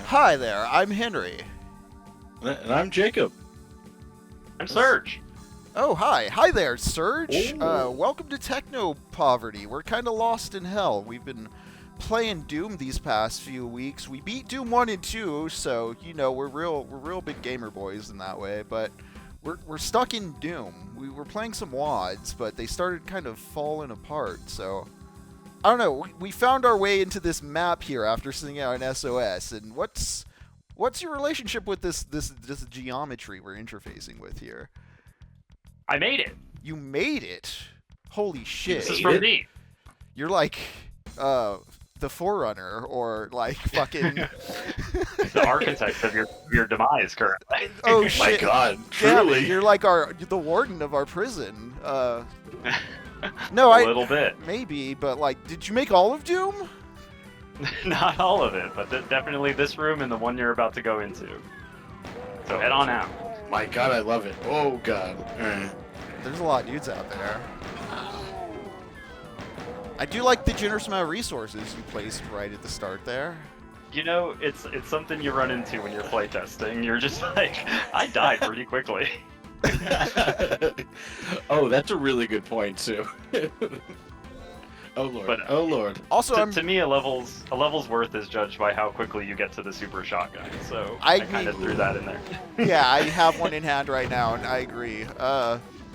Hi there, I'm Henry. And I'm Jacob. I'm Serge. Oh, hi. Hi there, Serge. Ooh. Welcome to Technopoverty. We're kind of lost in hell. We've been playing Doom these past few weeks. We beat Doom 1 and 2, so, you know, we're real big gamer boys in that way, but we're stuck in Doom. We were playing some WADs, but they started kind of falling apart, so I don't know. We found our way into this map here after sitting out an S.O.S, and what's your relationship with this geometry we're interfacing with here? I made it. You made it. Holy shit. This is from me. You're like the forerunner or like fucking The architect of your demise currently. Oh My shit. God, Damn, truly. you're like the warden of our prison. No, A little bit. maybe, but like did you make all of Doom? Not all of it, but definitely this room and the one you're about to go into. So head on out. My God, I love it. Oh God. There's a lot of dudes out there. I do like the generous amount of resources you placed right at the start there. You know, it's something you run into when you're playtesting. You're just like, I died pretty quickly. Oh, that's a really good point too. Oh Lord. But, oh Lord. Also, To me, a level's worth is judged by how quickly you get to the super shotgun. So I I kind of mean- threw that in there. yeah, I have one in hand right now, and I agree.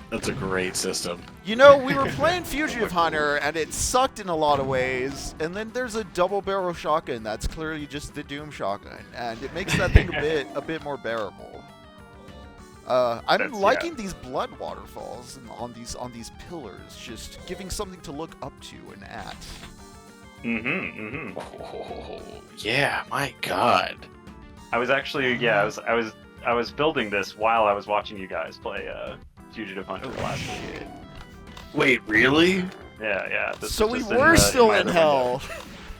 That's a great system. You know, we were playing Fugitive Hunter, and it sucked in a lot of ways, and then there's a double-barrel shotgun that's clearly just the Doom shotgun, and it makes that thing a bit more bearable. I'm liking these blood waterfalls on these pillars, just giving something to look up to and at. Oh, yeah, my God. I was actually, yeah, I was building this while I was watching you guys play Fugitive Hunter last week. Wait, really? Yeah. So we was were still my in other hell.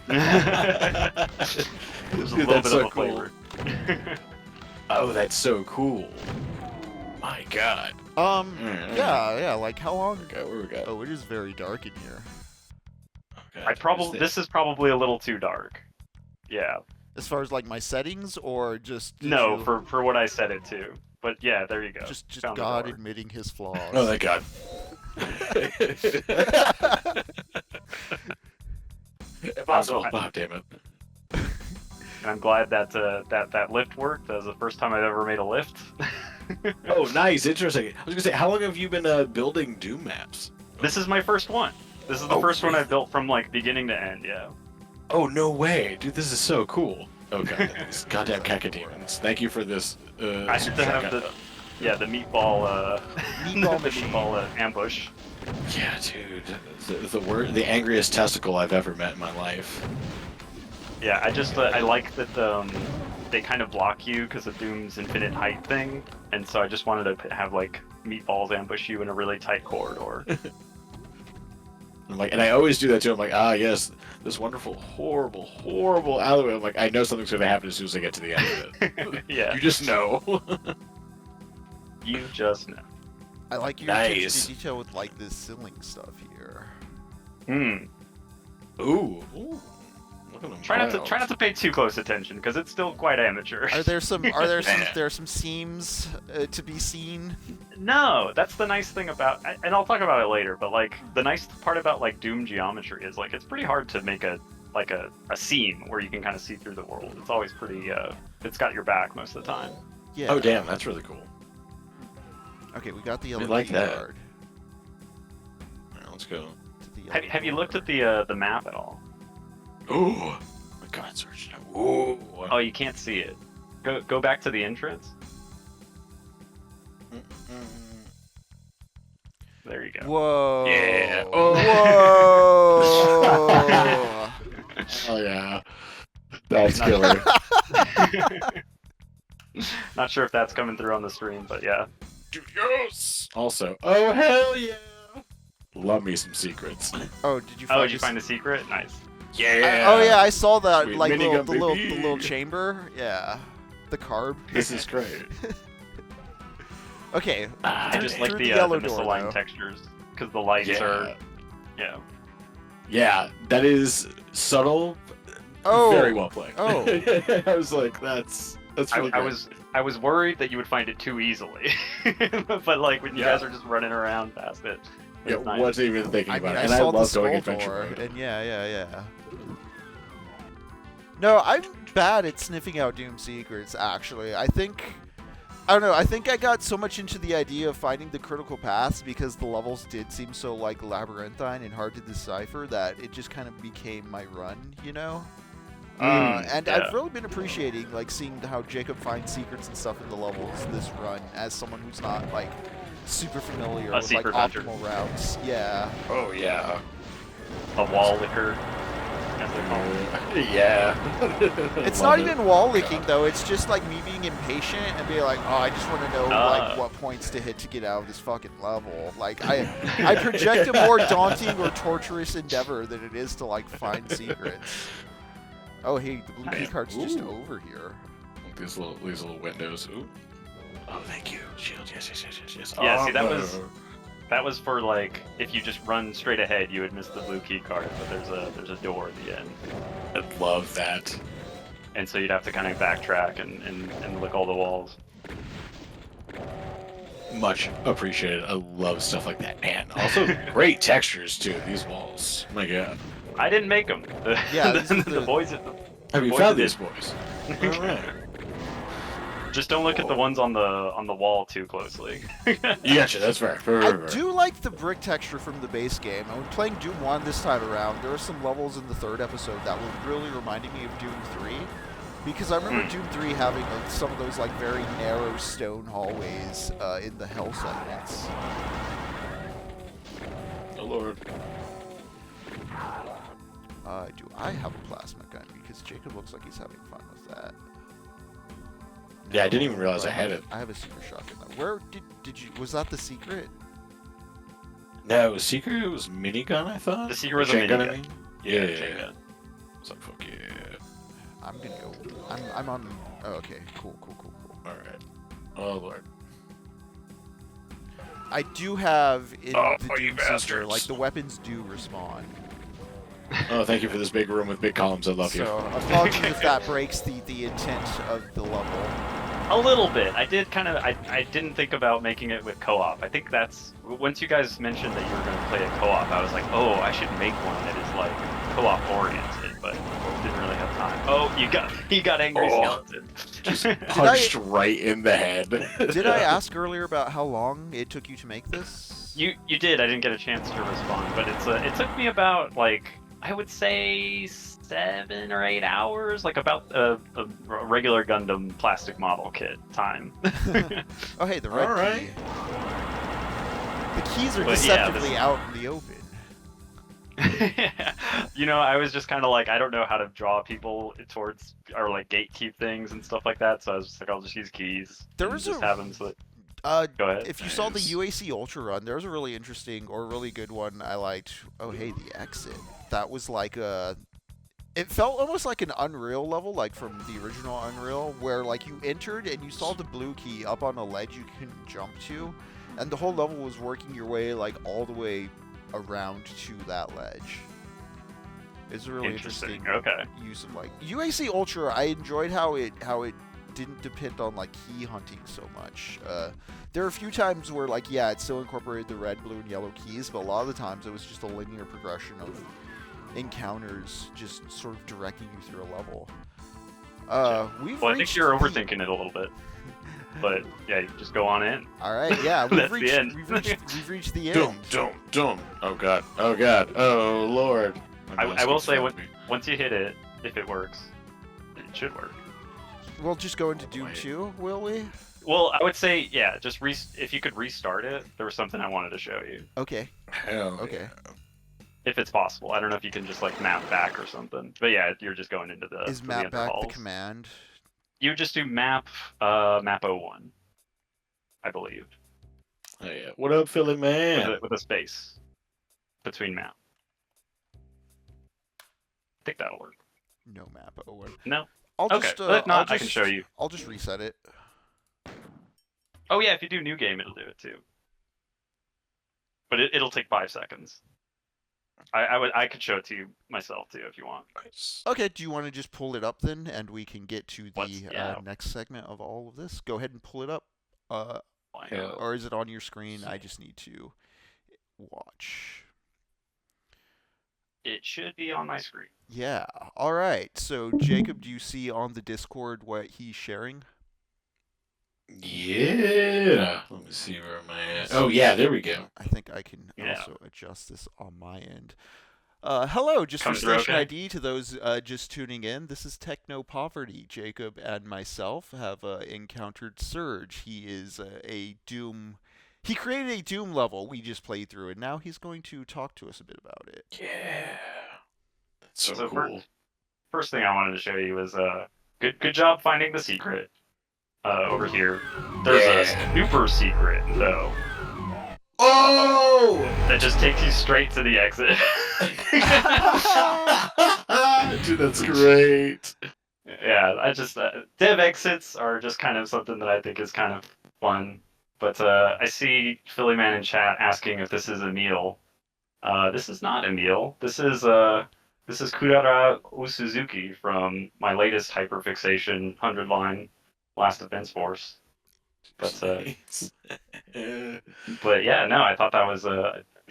window. There's a Dude, little that's bit so of a cool. flavor. Oh, that's so cool. My God. Yeah, like how long? Okay, where we go? Oh, it is very dark in here. Okay, This is probably a little too dark. Yeah. As far as like my settings, or just did No, you- for what I set it to. But yeah, there you go. just Found the God door. admitting his flaws. Oh, thank God. Impossible. Oh, damn it. And I'm glad that that lift worked. That was the first time I've ever made a lift. Oh, nice. Interesting. I was going to say, how long have you been building Doom maps? This is my first one. This is the first one I've built from like beginning to end. Yeah. Oh, no way. Dude, this is so cool. Oh, God. These goddamn cacodemons. Thank you for this. I had to have the meatball Meatball the machine. meatball ambush. Yeah, dude. The angriest testicle I've ever met in my life. Yeah, I like that they kind of block you because of Doom's infinite height thing, and so I just wanted to have like meatballs ambush you in a really tight corridor. I'm like, and I always do that too. I'm like, ah, yes, this wonderful, horrible, horrible alleyway. I'm like, I know something's going to happen as soon as I get to the end of it. Yeah, You just know. you just know. I like your Nice. attention to detail with like this ceiling stuff here. Ooh. Look at them. Try not to pay too close attention because it's still quite amateur. Are there some seams to be seen? No, that's the nice thing about, and I'll talk about it later. But like the nice part about like Doom geometry is like it's pretty hard to make a seam where you can kind of see through the world. It's always pretty. It's got your back most of the time. Yeah. Oh, damn, that's really cool. Okay, we got the We elevator like that. yard. All right, let's go. To the Have you looked at the map at all? Ooh. My God, Serge. Ooh. Oh, you can't see it. Go back to the entrance. There you go. Whoa. Yeah. Whoa. Oh, yeah. That's killer. Not sure if that's coming through on the stream, but yeah. Yes. Also, oh, hell yeah. Love me some secrets. Oh, did you Oh, find did you find a secret? Nice. Yeah. Oh yeah, I saw that Sweet like minigun, the little baby. chamber. Yeah. The carb. This is great. Okay. I just like through the yellow door, misaligned though. textures because the lights are. Yeah. Yeah, that is subtle Oh. Very well played. Oh. I was like, that's really great. I was worried that you would find it too easily, but like when you guys are just running around past it. Yeah, Nice. wasn't even thinking I about mean, it. I And saw I the love going skull adventure door, mode. and yeah. No, I'm bad at sniffing out Doom secrets, actually. I don't know, I think I got so much into the idea of finding the critical paths because the levels did seem so, like, labyrinthine and hard to decipher that it just kind of became my run, you know? And yeah. I've really been appreciating, like, seeing how Jacob finds secrets and stuff in the levels this run as someone who's not, like, super familiar with, like, secret hunter. optimal routes. Yeah. Oh, yeah. A wall licker, as they call it. Yeah. It's Love not it. even wall licking though. It's just like me being impatient and being like, oh, I just want to know like what points to hit to get out of this fucking level. Like I project a more daunting or torturous endeavor than it is to like find secrets. Oh, hey, the blue key card's just over here. Like these little windows. Ooh. Oh, thank you. Shield. Yes. Yeah, Oh, see, that was for like if you just run straight ahead, you would miss the blue key card. But there's a door at the end, I love that. and so you'd have to kind of backtrack and lick all the walls. Much appreciated. I love stuff like that, man. Also, great textures too. These walls. My God. I didn't make them. Yeah, the boys. Have you boys found did. these boys? All right. Just don't look at the ones on the wall too closely. You gotcha. That's fair. I do like the brick texture from the base game. And when playing Doom 1 this time around, there are some levels in the third episode that were really reminding me of Doom 3. Because I remember Doom 3 having some of those like very narrow stone hallways in the hell segments. Oh, Lord. Do I have a plasma gun? Because Jacob looks like he's having fun with that. Yeah, I didn't even realize I had it. I have a super shotgun though. Where did you? Was that the secret? No, it was secret. It was minigun. I thought. The secret was a Chain gun, minigun. I mean. Yeah. chain gun. So fuck yeah. I'm gonna go. I'm on. Oh, okay. Cool. All right. Oh Lord. I do have in Oh, the you Doom Seeker, bastards. like the weapons do respawn. Oh, thank you for this big room with big columns. I love you. So apologies if that breaks the intent of the level. A little bit. I did kind of. I didn't think about making it with co-op. I think that's once you guys mentioned that you were going to play a co-op. I was like, oh, I should make one that is like co-op oriented, but didn't really have time. Oh, you got angry skeleton. Just punched right in the head. Did I ask earlier about how long it took you to make this? You did. I didn't get a chance to respond, but it took me about like I would say 7 or 8 hours, like about a regular Gundam plastic model kit time. Oh, hey, the red All right. key. The keys are But yeah, deceptively out in the open. You know, I was just kind of like, I don't know how to draw people towards or like gatekeep things and stuff like that, so I was just like, I'll just use keys. There and was just a- have them so that... Go ahead. If you saw the Nice. UAC Ultra run, there was a really interesting or really good one I liked. Oh, hey, the exit. That was like a... It felt almost like an Unreal level, like from the original Unreal, where like you entered and you saw the blue key up on a ledge you can jump to, and the whole level was working your way like all the way around to that ledge. It's a really interesting Okay. use of like UAC Ultra. I enjoyed how it didn't depend on like key hunting so much. There are a few times where like it still incorporated the red, blue, and yellow keys, but a lot of the times it was just a linear progression of encounters just sort of directing you through a level. We've Well, I think reached you're the- overthinking it a little bit. But yeah, you just go on in. All right, yeah, we've That's the reached, end. we've reached the Dum, end. dum, dum. Oh God. Oh God. Oh Lord. My mouse I will keeps say, failing me. once you hit it, if it works, it should work. We'll just go into Doom Wait. 2, will we? Well, I would say, yeah, just if you could restart it, there was something I wanted to show you. Okay. Hell Okay. yeah. If it's possible. I don't know if you can just, like, map back or something. But yeah, you're just going into the Is to map the back the intervals. command? You just do map 01, I believe. Oh yeah. What up, Philly man? With a space between map. I think that'll work. No map. Oh, what? No? I'll Okay, just, but if not, I'll I can show you. I'll just reset it. Oh yeah, if you do new game, it'll do it too. But it'll take 5 seconds. I could show it to you myself too if you want. Nice. Okay, do you want to just pull it up then, and we can get to the Yeah. next segment of all of this? Go ahead and pull it up. Why Yeah. not? Or is it on your screen? I just need to watch. It should be on my screen. Yeah. All right. So, Jacob, do you see on the Discord what he's sharing? Yeah. Let me see where am I at. Oh yeah, there we go. I think I can Yeah. also adjust this on my end. Hello, just for Coming through station okay? ID to those just tuning in. This is Technopoverty. Jacob and myself have encountered Surge. He is a Doom. He created a Doom level we just played through, and now he's going to talk to us a bit about it. Yeah. That's so So cool. First thing I wanted to show you is good job finding the secret over here. There's a super secret though Oh! that just takes you straight to the exit. Dude, that's great. Yeah, I just dev exits are just kind of something that I think is kind of fun. But I see Philly Man in chat asking if this is a meal. This is not a meal. This is Kurara Usuzuki from my latest hyperfixation 100-line Last Defense Force. But but yeah, no, I thought that was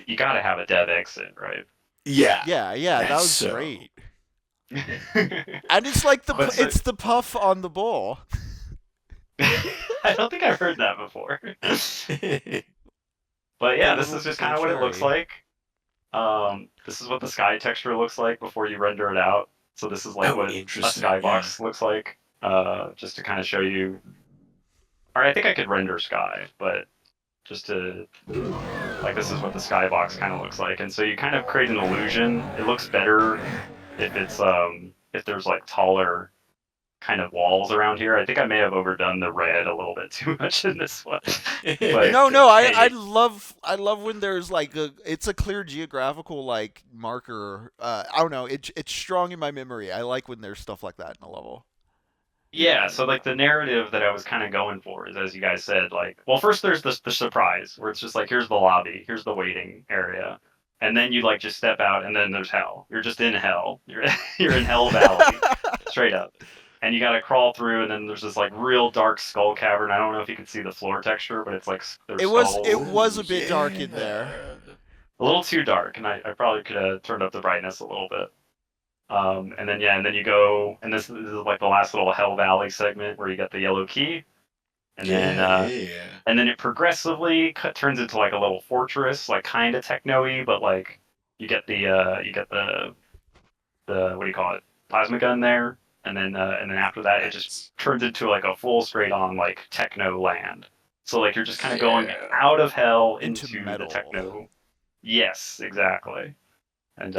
you gotta have a dev exit, right? Yeah. Yeah, that was So- great. And it's like it's the puff on the bowl. I don't think I've heard that before. But yeah, this is just kind of what it looks like. This is what the sky texture looks like before you render it out. So this is like what a interesting, skybox looks like. Just to kind of show you. Or I think I could render sky, but just to like this is what the skybox kind of looks like. And so you kind of create an illusion. It looks better if it's if there's like taller kind of walls around here. I think I may have overdone the red a little bit too much in this one. But No, I love when there's like it's a clear geographical like marker. I don't know, it's strong in my memory. I like when there's stuff like that in a level. yeah, so like the narrative that I was kind of going for is, as you guys said, like, well, first there's the surprise where it's just like, here's the lobby, here's the waiting area, and then you like just step out, and then there's hell. You're just in hell. You're in Hell Valley, straight up, and you got to crawl through, and then there's this like real dark skull cavern. I don't know if you can see the floor texture, but it's like there's It skulls. was a bit dark in there. A little too dark, and I probably could have turned up the brightness a little bit. And then you go, and this is like the last little Hell Valley segment where you get the yellow key, and then it progressively turns into like a little fortress, like kind of techno-y, but like you get the what do you call it, plasma gun there, and then after that it just turns into like a full straight on like techno land. So like you're just kind of going out of hell into the techno. Yes, exactly. And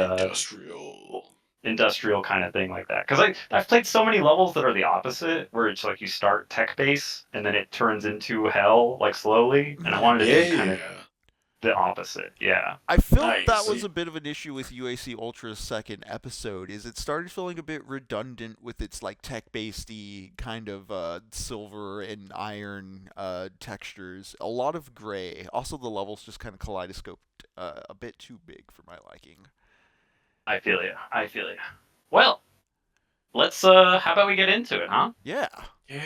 industrial kind of thing like that. Because I've played so many levels that are the opposite, where it's like you start tech base and then it turns into hell like slowly, and I wanted to do kind of the opposite. Yeah, I felt that was a bit of an issue with UAC Ultra's second episode. Is it started feeling a bit redundant with its like tech-basedy kind of silver and iron textures. A lot of gray. Also, the levels just kind of kaleidoscoped a bit too big for my liking. I feel you. Well, let's how about we get into it, huh? Yeah.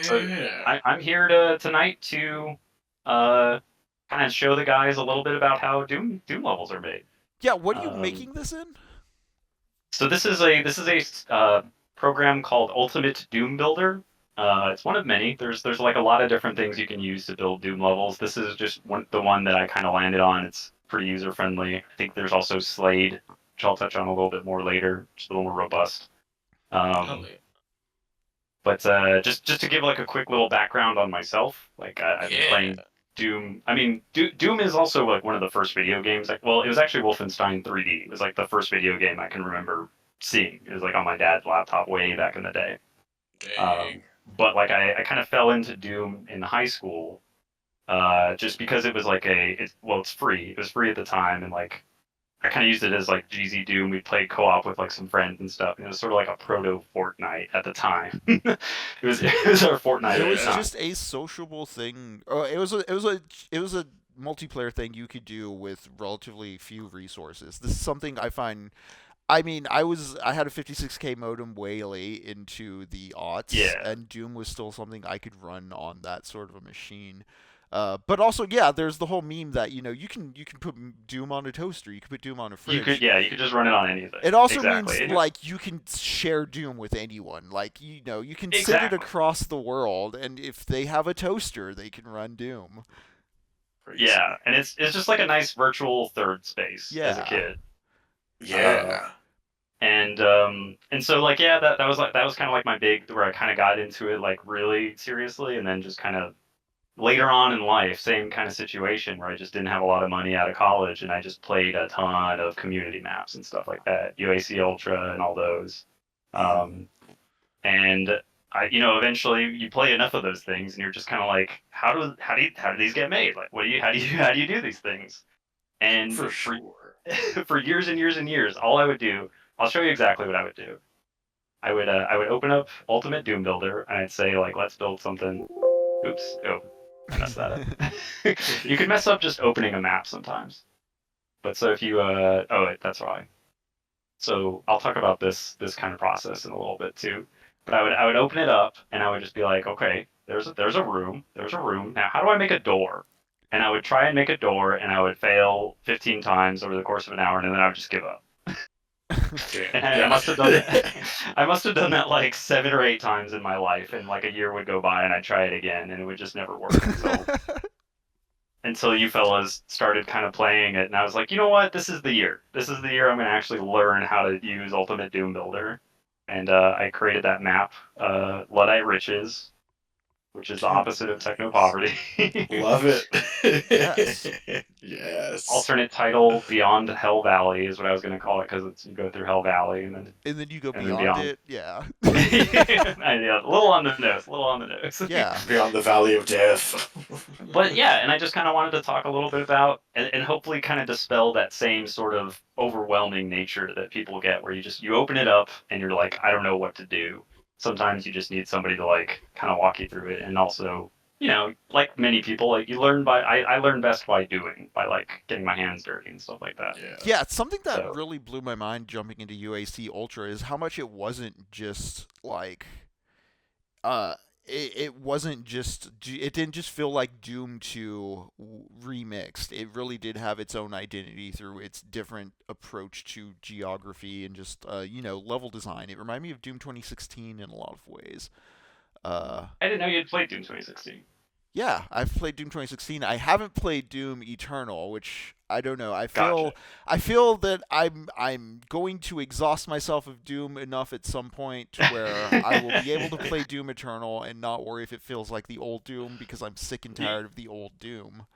So I'm here tonight to kind of show the guys a little bit about how Doom levels are made. Yeah, what are you making this in? So this is a program called Ultimate Doom Builder. It's one of many. There's like a lot of different things you can use to build Doom levels. This is just the one that I kind of landed on. It's pretty user friendly. I think there's also Slade, which I'll touch on a little bit more later, which is a little more robust. But just to give like a quick little background on myself, like I've been playing Doom. I mean, Doom is also like one of the first video games. Like, well, it was actually Wolfenstein 3D. It was like the first video game I can remember seeing. It was like on my dad's laptop way back in the day. But like I kind of fell into Doom in high school, just because it was like it's free. It was free at the time, and like I kind of used it as like GZ Doom. We played co-op with like some friends and stuff. And it was sort of like a proto Fortnite at the time. it was our Fortnite. It was just a sociable thing. It was a multiplayer thing you could do with relatively few resources. This is something I find. I mean, I had a 56K modem way late into the aughts, Yeah. and Doom was still something I could run on that sort of a machine. But also, yeah, there's the whole meme that you can put Doom on a toaster, you can put Doom on a fridge. You could just run it on anything. It also Exactly. means like you can share Doom with anyone. Like you can send it Exactly. across the world, and if they have a toaster, they can run Doom. Crazy. Yeah, and it's just like a nice virtual third space as a Yeah. kid. Yeah. And so like yeah, that was kind of like my big where I kind of got into it like really seriously, and then just kind of later on in life, same kind of situation where I just didn't have a lot of money out of college, and I just played a ton of community maps and stuff like that, UAC Ultra and all those. And eventually you play enough of those things, and you're just kind of like, how do these get made? Like, how do you do these things? And For sure. for years and years and years, all I would do, I'll show you exactly what I would do. I would open up Ultimate Doom Builder, and I'd say like, let's build something. Oops. Oh, I messed that up. You can mess up just opening a map sometimes. But so if you that's why. So I'll talk about this kind of process in a little bit too. But I would open it up, and I would just be like, okay, there's a room. Now how do I make a door? And I would try and make a door, and I would fail 15 times over the course of an hour, and then I would just give up. And I must have done it. I must have done that like 7 or 8 times in my life, and like a year would go by, and I'd try it again, and it would just never work until you fellas started kind of playing it, and I was like, you know what? This is the year. This is the year I'm going to actually learn how to use Ultimate Doom Builder, and I created that map, Luddite Riches, which is the opposite of Technopoverty. Love it. Yes. Yes. Alternate title, Beyond Hell Valley is what I was going to call it, because you go through Hell Valley and then And then you go And then beyond beyond. it. Yeah. yeah, a little on the nose. Yeah. Beyond the Valley of Death. But yeah, and I just kind of wanted to talk a little bit about, and hopefully kind of dispel that same sort of overwhelming nature that people get, where you open it up and you're like, I don't know what to do. Sometimes you just need somebody to like kind of walk you through it, and also, like many people, like you learn I learn best by doing, by like getting my hands dirty and stuff like that. Yeah, it's something that So- really blew my mind jumping into UAC Ultra is how much it wasn't just like it wasn't just it didn't just feel like Doom 2 remixed. It really did have its own identity through its different approach to geography and just level design. It reminded me of Doom 2016 in a lot of ways. I didn't know you'd played Doom 2016. Yeah, I've played Doom 2016. I haven't played Doom Eternal, which I don't know. I feel that I'm going to exhaust myself of Doom enough at some point to where I will be able to play Doom Eternal and not worry if it feels like the old Doom, because I'm sick and tired of the old Doom.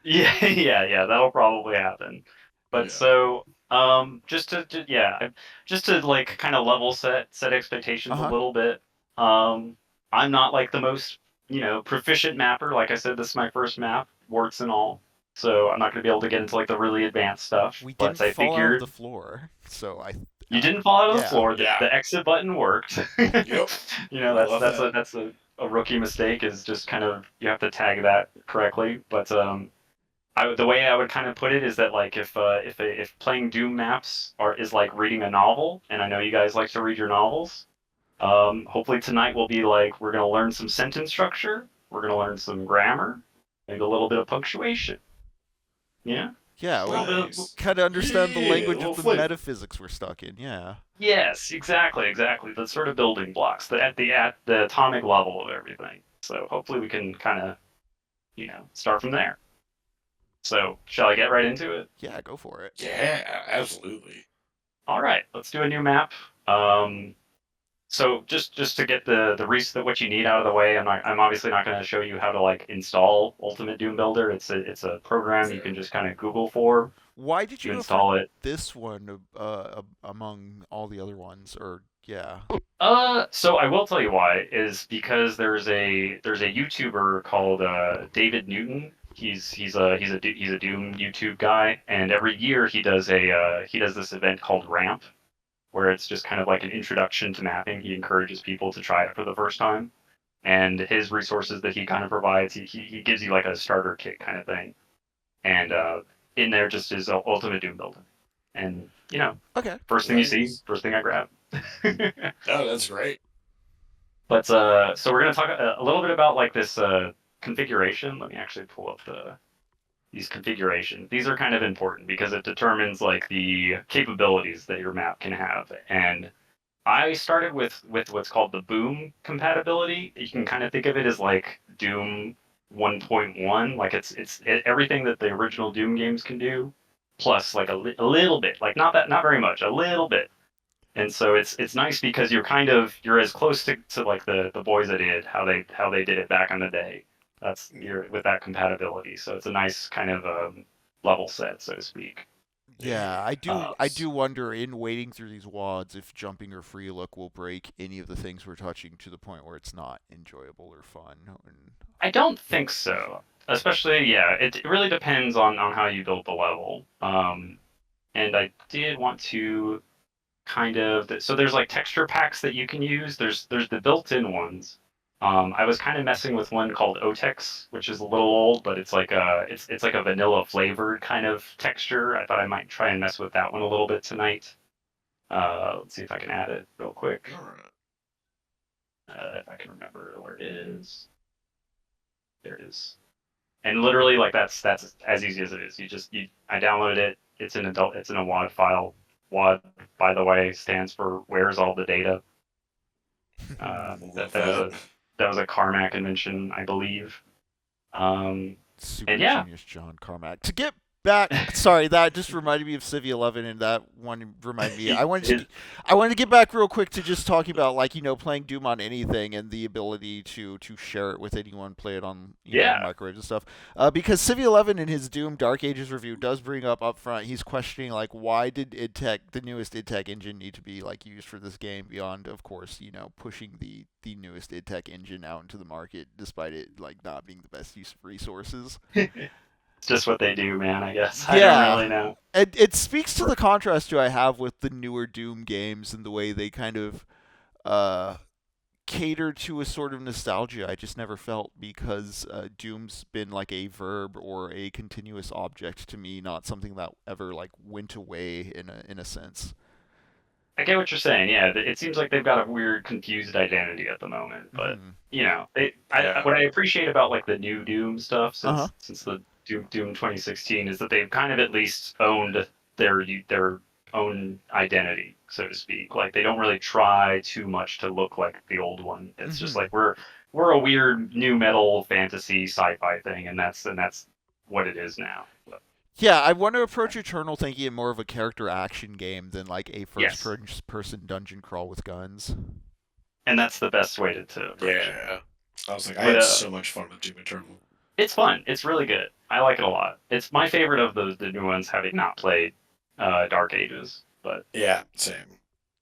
Yeah, that'll probably happen. But Yeah. so, just to like kind of level set expectations Uh-huh. a little bit. I'm not like the most, proficient mapper. Like I said, this is my first map, warts and all. So I'm not going to be able to get into like the really advanced stuff. We but didn't I fall out of figured the floor, so you didn't fall out of the yeah. floor. Yeah. The exit button worked. Yep. Love That's a rookie mistake, is just kind of, you have to tag that correctly. But the way I would kind of put it is that like if playing Doom maps is like reading a novel, and I know you guys like to read your novels. Hopefully tonight will be like, we're gonna learn some sentence structure, we're gonna learn some grammar, maybe a little bit of punctuation. Yeah. Yeah, we Nice. kind of understand the Yeah, language little of the flavor. metaphysics we're stuck in. Yeah. Yes, exactly. The sort of building blocks at the atomic level of everything. So hopefully we can kind of, start from there. So shall I get right into it? Yeah, go for it. Yeah, absolutely. All right, let's do a new map. So just to get what you need out of the way, I'm obviously not going to show you how to like install Ultimate Doom Builder. It's a program you can just kind of Google for. Why did to you go install for it. this one among all the other ones? Or yeah. So I will tell you why, is because there's a YouTuber called David Newton. He's a Doom YouTube guy, and every year he does this event called Ramp, where it's just kind of like an introduction to mapping. He encourages people to try it for the first time, and his resources that he kind of provides, he gives you like a starter kit kind of thing. and in there just is Ultimate Doom building, and Okay. first thing you see, Nice. first thing I grab. Oh, that's great. But so we're gonna talk a little bit about like this configuration. Let me actually pull up these configurations. These are kind of important because it determines like the capabilities that your map can have. And I started with what's called the Boom compatibility. You can kind of think of it as like Doom 1.1. Like everything that the original Doom games can do, plus like a little bit, like not very much, a little bit. And so it's nice because you're as close to like the boys that did how they did it back in the day. You're with that compatibility. So it's a nice kind of level set, so to speak. Yeah, I do. Uh, I do wonder in wading through these wads if jumping or free look will break any of the things we're touching to the point where it's not enjoyable or fun. And I don't think so. Especially, yeah, it really depends on how you build the level. And I did want to so there's like texture packs that you can use. There's the built-in ones. I was kind of messing with one called Otex, which is a little old, but it's like a vanilla flavored kind of texture. I thought I might try and mess with that one a little bit tonight. Let's see if I can add it real quick. All right. If I can remember where it is. There it is. And literally, like that's as easy as it is. I downloaded it. It's in a WAD file. WAD, by the way, stands for Where's All the Data. Love That was a Carmack invention, I believe. super And yeah, genius, John Carmack. To get back, sorry, that just reminded me of Civ 11, and that one reminded me. I wanted to get back real quick to just talking about like playing Doom on anything and the ability to share it with anyone, play it on yeah, microwaves and stuff. Because Civ 11 in his Doom Dark Ages review does bring up front. He's questioning like why did the newest id Tech engine, need to be like used for this game beyond, of course, pushing the newest id Tech engine out into the market, despite it like not being the best use of resources. it's just what they do, man. I guess I don't Yeah. really know. It speaks to the contrast I have with the newer Doom games and the way they kind of uh, cater to a sort of nostalgia I just never felt, because Doom's been like a verb or a continuous object to me, not something that ever like went away in a sense. I get what you're saying. Yeah, it seems like they've got a weird, confused identity at the moment. But Hmm. Yeah. what I appreciate about like the new Doom stuff Uh huh. since the Doom 2016 is that they've kind of at least owned their own identity, so to speak. Like they don't really try too much to look like the old one. It's just Hmm. like we're a weird new metal fantasy sci-fi thing, and that's what it is now. But, Yeah, I want to approach Eternal thinking it more of a character action game than like a yes, person dungeon crawl with guns. and that's the best way to approach it. Yeah. I was like, I But had so much fun with Doom Eternal. it's fun. It's really good. I like it a lot. It's my favorite of the new ones, having not played Dark Ages. But Yeah, same.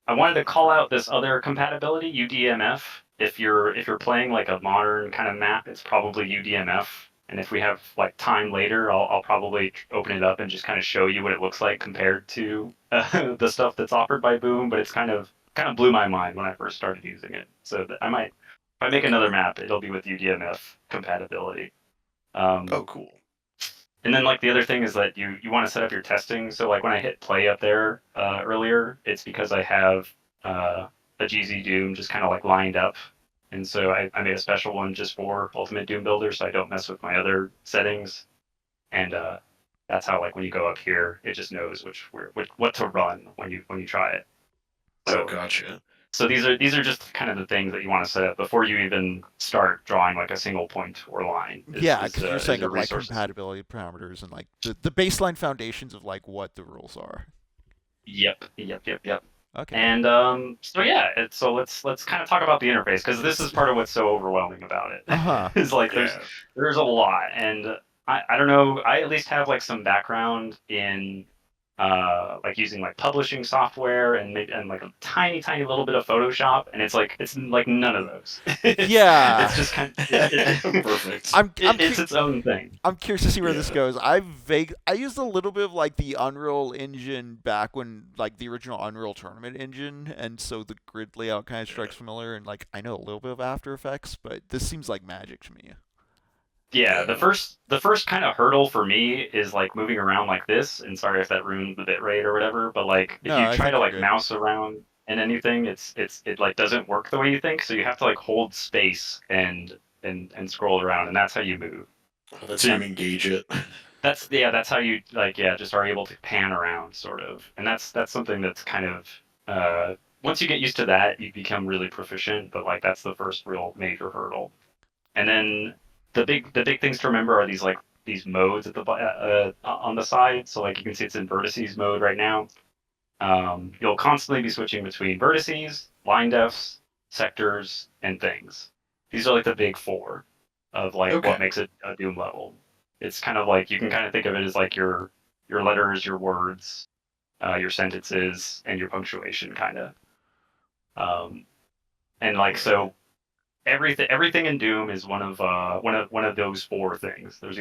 I wanted to call out this other compatibility, UDMF. If you're playing like a modern kind of map, it's probably UDMF. And if we have like time later, I'll probably open it up and just kind of show you what it looks like compared to the stuff that's offered by Boom. But it's kind of blew my mind when I first started using it. So I might, if I make another map, it'll be with UDMF compatibility. Oh, Um, cool. and then like the other thing is that you want to set up your testing. So like when I hit play up there earlier, it's because I have a GZ Doom just kind of like lined up, and so I made a special one just for Ultimate Doom Builder, so I don't mess with my other settings. And that's how like when you go up here, it just knows what to run when you try it. Oh, So gotcha. so these are just kind of the things that you want to set up before you even start drawing like a single point or line. Yeah, because you're Is setting your up like resources. compatibility parameters and like the baseline foundations of like what the rules are. Yep. Okay. And so yeah, so let's kind of talk about the interface because this is Let's. part of what's so overwhelming about Uh it. huh. Is like Yeah. there's a lot, and I don't know. I at least have like some background in like using like publishing software and maybe and like a tiny little bit of Photoshop, and it's like none of those. Yeah. It's just kind of it, Perfect. it's its own thing. I'm curious to see where this Yeah. goes. I used a little bit of like the Unreal Engine back when like the original Unreal Tournament engine, and so the grid layout kind of Yeah. strikes familiar. And like I know a little bit of After Effects, but this seems like magic to me. Yeah, the first kind of hurdle for me is like moving around like this, and sorry if that ruined the bit rate or whatever, but like if No, you I try think to you're like good. mouse around and anything, it like doesn't work the way you think, so you have to like hold space and scroll around, and that's how you move. That's how you And engage it. that's how you like just are able to pan around sort of, and that's something that's kind of once you get used to that, you become really proficient, but like that's the first real major hurdle. And then the big things to remember are these modes at on the side. So like you can see it's in vertices mode right now. You'll constantly be switching between vertices, line defs, sectors, and things. These are like the big four of like what Okay. makes it a Doom level. It's kind of like you can kind of think of it as like your letters, your words, your sentences, and your punctuation kind of. Um, and like so everything in Doom is one of those four things. It's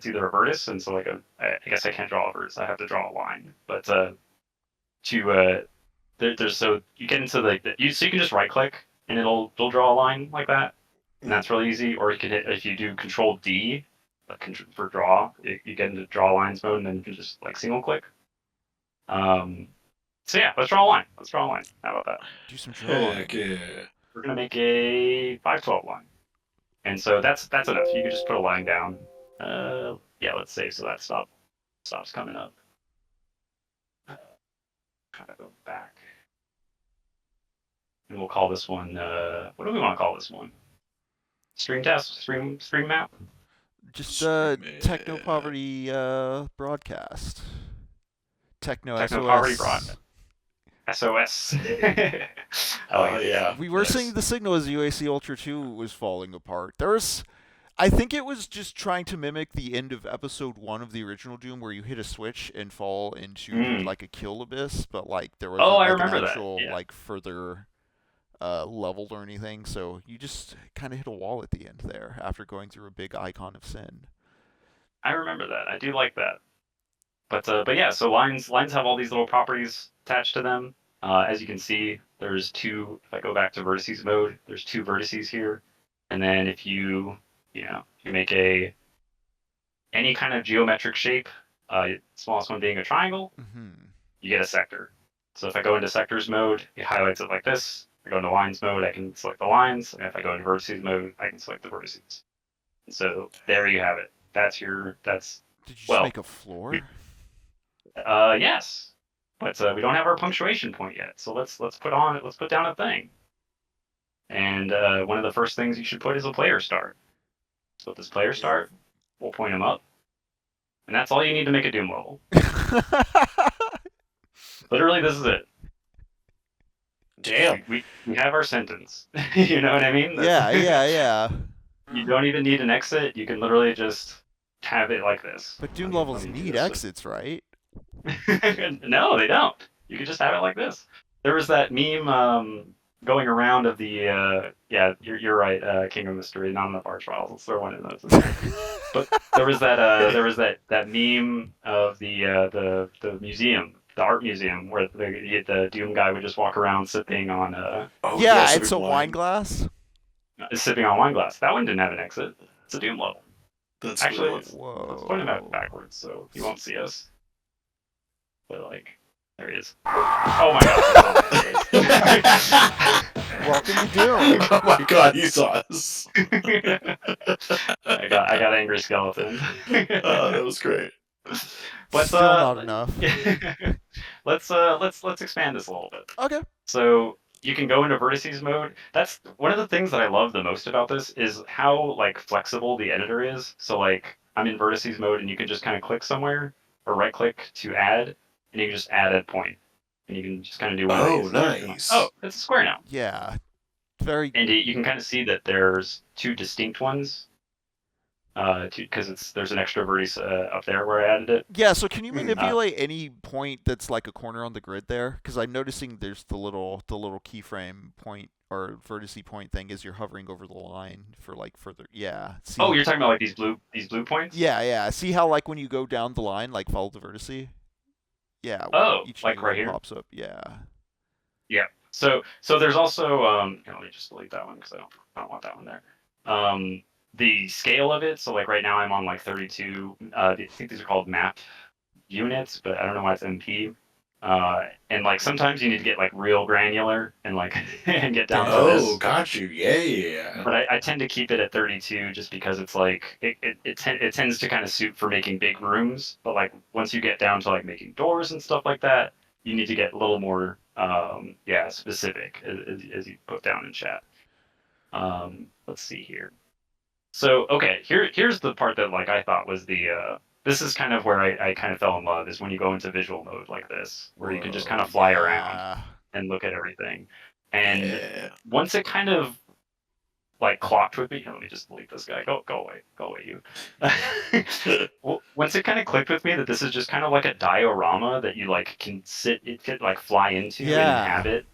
either a vertex, and so like I guess I can't draw a vertex. I have to draw a line. But to there's so you get into so you can just right click and it'll draw a line like that, and that's really easy. Or you can hit if you do Control D for draw, you get into draw lines mode, and then you can just like single click. Um, so yeah, let's draw a line. Let's draw a line. How about that? Do some drawing. Heck yeah. We're gonna make a 512 line. And so that's enough. You can just put a line down. Yeah, let's save so that stops coming up. Kind of go back, and we'll call this one. What do we want to call this one? Stream test, stream map. Just Stream Technopoverty broadcast. Techno Technopoverty SOS. broad. SOS. I like it. Yeah. We were seeing the signal as UAC Ultra 2 was falling apart. I think it was just trying to mimic the end of episode 1 of the original Doom where you hit a switch and fall into like a kill abyss, but like there Oh, wasn't I like an remember that. actual Yeah, like further leveled or anything, so you just kind of hit a wall at the end there after going through a big icon of sin. I remember that. I do like that. But yeah, so lines have all these little properties attached to them. As you can see, there's two. If I go back to vertices mode, there's two vertices here, and then if you make any kind of geometric shape, smallest one being a triangle, Mm-hmm. you get a sector. So if I go into sectors mode, it highlights it like this. If I go into lines mode, I can select the lines, and if I go into vertices mode, I can select the vertices. So there you have it. That's Did you just well, make a floor? yes, but we don't have our punctuation point yet. So let's put down a thing. And one of the first things you should put is a player start. So with this player start, we'll point them up, and that's all you need to make a Doom level. Literally, this is it. Damn. We have our sentence. You know what I mean? yeah. You don't even need an exit. You can literally just have it like this. But Doom Let levels me do need this. exits, right? No, they don't. You can just have it like this. There was that meme going around of the yeah, you're right, King of Mystery, not enough art trials. Let's throw one in those. But there was that meme of the museum, the art museum, where the Doom guy would just walk around sipping on Oh, Yeah, yes, it's a wine glass. sipping on wine glass. That one didn't have an exit. It's a Doom level. That's Actually, great. let's point him out backwards so he won't see us. But like, there he is. Oh my god! Welcome to Doom. Oh my god, he saw us. I got angry skeleton. That was great. But Still not enough. let's expand this a little bit. Okay. So you can go into vertices mode. That's one of the things that I love the most about this is how like flexible the editor is. So like I'm in vertices mode and you can just kind of click somewhere or right click to add, and you can just add a point, and you can just kind of do one of Oh, these. nice. Oh, it's a square now. Yeah. Very. And you can kind of see that there's two distinct ones. Because there's an extra vertex up there where I added it. Yeah. So can you manipulate any point that's like a corner on the grid there? Because I'm noticing there's the little keyframe point or vertice point thing as you're hovering over the line for like further. Yeah. See, Oh, you're talking about like these blue points? Yeah. See how like when you go down the line, like follow the vertice. Yeah. Oh, each like new right one here? pops up. Yeah. Yeah. So there's also let me just delete that one because I don't want that one there. the scale of it. So like right now I'm on like 32. I think these are called map units, but I don't know why it's MP. And like sometimes you need to get like real granular and like and get down to Oh, this. got you. Yeah. But I tend to keep it at 32 just because it's like it tends to kind of suit for making big rooms. But like once you get down to like making doors and stuff like that, you need to get a little more specific as you put down in chat. Let's see here. So okay, here's the part that like I thought was the this is kind of where I kind of fell in love is when you go into visual mode like this, where you can just kind of fly around yeah. and and look at everything. And Yeah. once it kind of like clocked with me, here, let me just delete this guy. Go away, you. Well, once it kind of clicked with me that this is just kind of like a diorama that you like it could like fly into and Yeah. inhabit.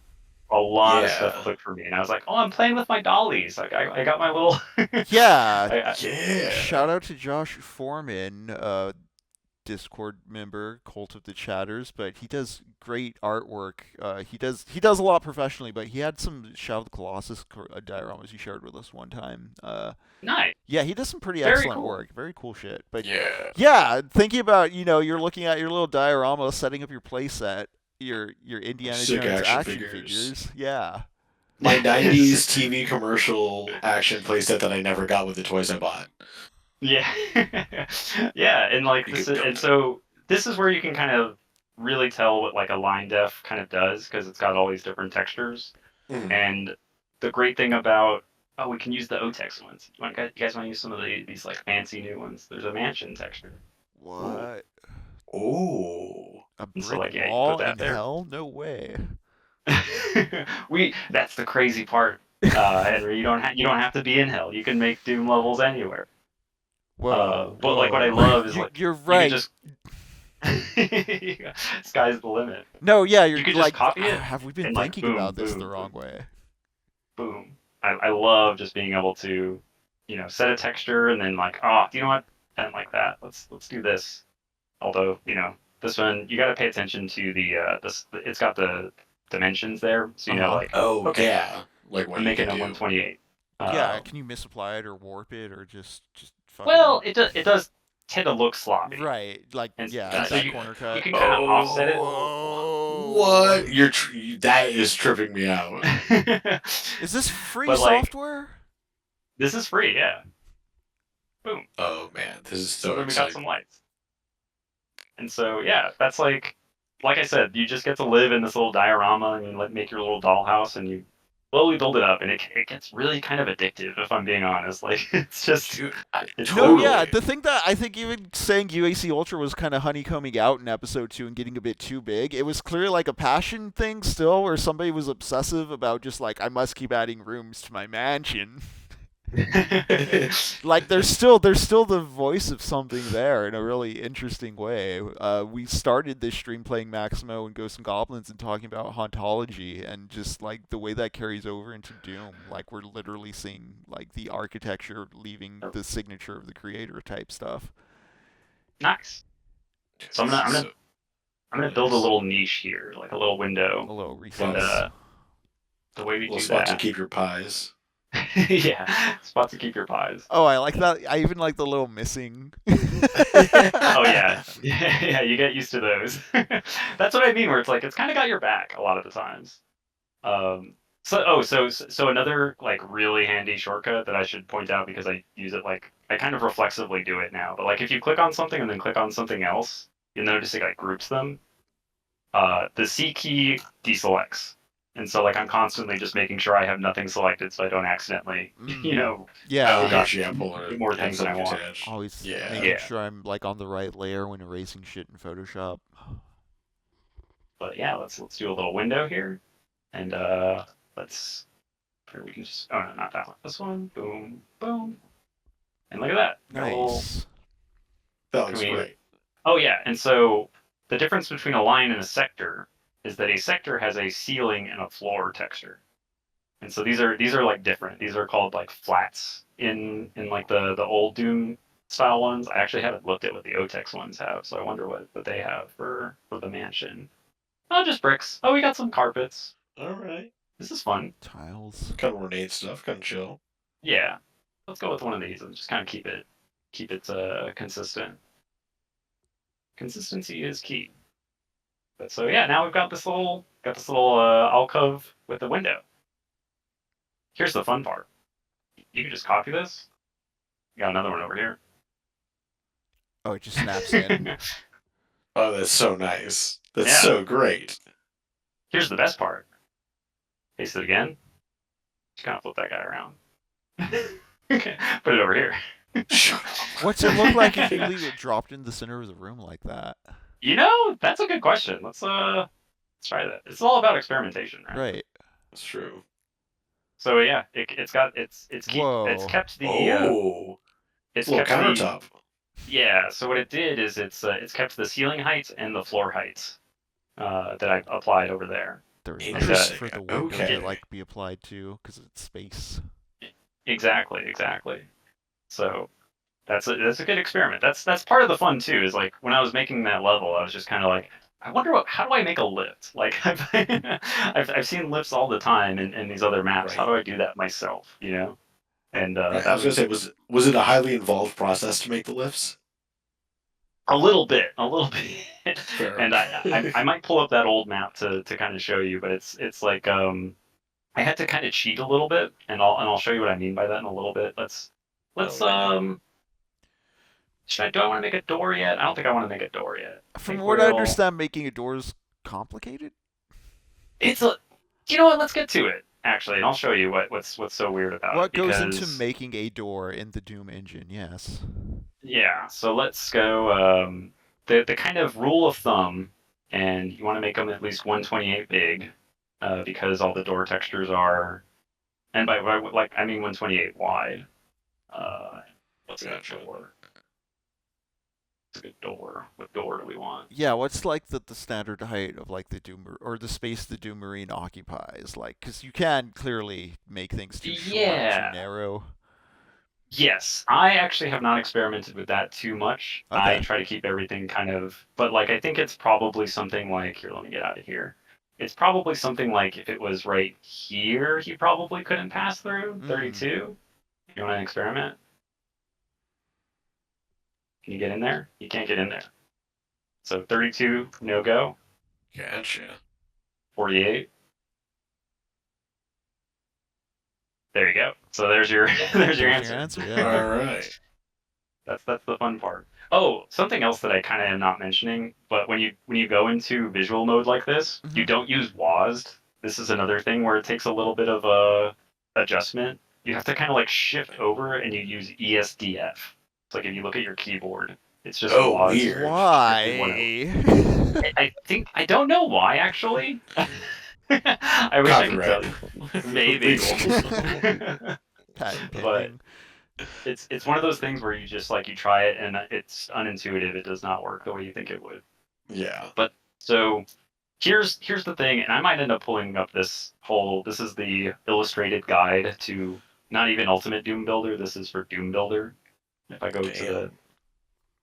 A lot of stuff Yeah. clicked for me, and I was like, "Oh, I'm playing with my dollies. Like, I got my little." Yeah. Yeah. Shout out to Josh Foreman, Discord member, Cult of the Chatters, but he does great artwork. He does a lot professionally, but he had some Shadow of the Colossus dioramas he shared with us one time. Nice. Yeah, he does some pretty Very excellent cool. work. Very cool shit. But Yeah. yeah, thinking about, you're looking at your little diorama, setting up your playset, your Indiana Sick Jones action figures. figures. Yeah. My 90s TV commercial action playset that I never got with the toys I bought. Yeah, yeah, and like You this could is, build and it. so this is where you can kind of really tell what like a line def kind of does because it's got all these different textures. Mhm. And the great thing about we can use the OTEX ones. You guys want to use some of these like fancy new ones? There's a mansion texture. What? Ooh. A And so brick like you put wall that in there. hell? No way. That's the crazy part, Henry. You don't have to be in hell. You can make Doom levels anywhere. Whoa, But like what I whoa. love is like You're you can right. just sky's the limit. No, yeah, You you're could just like, copy it have we been and like thinking boom, about this boom, the wrong boom, way? boom. I love just being able to, set a texture and then like, oh, do you know what? I don't like that. Let's do this. Although, this one you got to pay attention to it's got the dimensions there, so Uh-huh. like, Oh, okay, yeah. Like what I'm you making can a do. 128. Yeah, can you misapply it or warp it or just fucking Well, it does tend to look sloppy, right, like and, yeah, and so that you corner you cut. can kind of offset it. Whoa. What? That is tripping me out. Is this free But like, software? this is free, yeah. Boom. Oh man, this is So so then we got exciting. some lights. And so yeah, that's like I said, you just get to live in this little diorama and you make your little dollhouse and you slowly build it up, and it gets really kind of addictive if I'm being honest. Like it's just Dude, it's No, totally. yeah, the thing that I think even saying UAC Ultra was kind of honeycombing out in episode 2 and getting a bit too big, it was clearly like a passion thing still, where somebody was obsessive about just like, I must keep adding rooms to my mansion. Like there's still the voice of something there in a really interesting way. We started this stream playing Maximo and Ghosts and Goblins and talking about hauntology and just like the way that carries over into Doom. Like we're literally seeing like the architecture leaving the signature of the creator type stuff. nice. So I'm gonna build a little niche here, like a little A window, little and recess. the way we little do spot to that, keep your pies. yeah, spot to keep your pies. Oh, I like that. I even like the little missing. Oh yeah, yeah, you get used to those. That's what I mean, where it's like it's kind of got your back a lot of the times. So another like really handy shortcut that I should point out because I use it like I kind of reflexively do it now. But like if you click on something and then click on something else, you'll notice it like groups them. The C key deselects, and so like I'm constantly just making sure I have nothing selected so I don't accidentally, Yeah. Oh uh, gosh, yeah, pulling more have things than I something want. attached. Always Yeah. making Yeah. sure I'm like on the right layer when erasing shit in Photoshop. But yeah, let's do a little window here, and let's. Here we can just. Oh no, not that one. This one. Boom, boom, and look at that. Got a little- Nice. That looks Can we- great. Oh yeah, and so the difference between a line and a sector is that a sector has a ceiling and a floor texture, and so these are like different. These are called like flats in like the old Doom style ones. I actually haven't looked at what the OTEX ones have, so I wonder what they have for the mansion. Oh, just bricks. Oh, we got some carpets. All right. This is fun. Tiles. Kind of ornate stuff, kind of chill. Yeah. let's go with one of these and just kind of keep it consistent. Consistency is key. But so yeah, now we've got this little alcove with a window. Here's the fun part. You can just copy this. Got another one over here. Oh, it just snaps in. Oh, that's so nice. That's Yeah. so great. Here's the best part. Paste it again. Just kind of flip that guy around. Okay, put it over here. What's it look like if you leave it dropped in the center of the room like that? You know, that's a good question. Let's try that. It's all about experimentation, right? Right. That's true. So yeah, it's kept the Oh, it's a little kept the countertop. yeah. So what it did is it's kept the ceiling height and the floor height that I applied over there. There's Interesting. for the window Okay. to like be applied to because it's space. Exactly. So that's a good experiment. That's part of the fun too. Is like when I was making that level, I was just kind of like, I wonder how do I make a lift? Like I've seen lifts all the time in these other maps. How do I do that myself? You know? And Right. I was gonna say, was it a highly involved process to make the lifts? a little bit. Fair. And I might pull up that old map to kind of show you, but it's like I had to kind of cheat a little bit, and I'll show you what I mean by that in a little bit. Let's do I want to make a door yet? I don't think I want to make a door yet. From what I understand, making a door is complicated. You know what? Let's get to it actually, and I'll show you what's so weird about What it. goes into making a door in the Doom engine? Yes. Yeah. So let's go. The kind of rule of thumb, and you want to make them at least 128 big, because all the door textures are, and by like I mean 128 wide. What's that door? It's a good door. What door do we want? Yeah, what's like the standard height of like the Doom or the space the Doom Marine occupies? Like, because you can clearly make things too short, too narrow. Yes, I actually have not experimented with that too much. Okay. I try to keep everything kind of, but like I think it's probably something like here. Let me get out of here. It's probably something like if it was right here, he probably couldn't pass through 32. You want to experiment? Can you get in there? You can't get in there. So 32, no go. Gotcha. 48. There you go. So there's your there's your answer. Yeah. All right. That's the fun part. Oh, something else that I kind of am not mentioning, but when you go into visual mode like this, you don't use WASD. This is another thing where it takes a little bit of a adjustment. You have to kind of like shift over and you use ESDF. It's like if you look at your keyboard, it's just WASD. Weird. Why? I think I don't know why actually. I wish I could tell you. Maybe. But it's one of those things where you just like you try it and it's unintuitive. It does not work the way you think it would. Yeah. But so here's the thing, and I might end up pulling up this is the illustrated guide to not even Ultimate Doom Builder. This is for Doom Builder. If I go to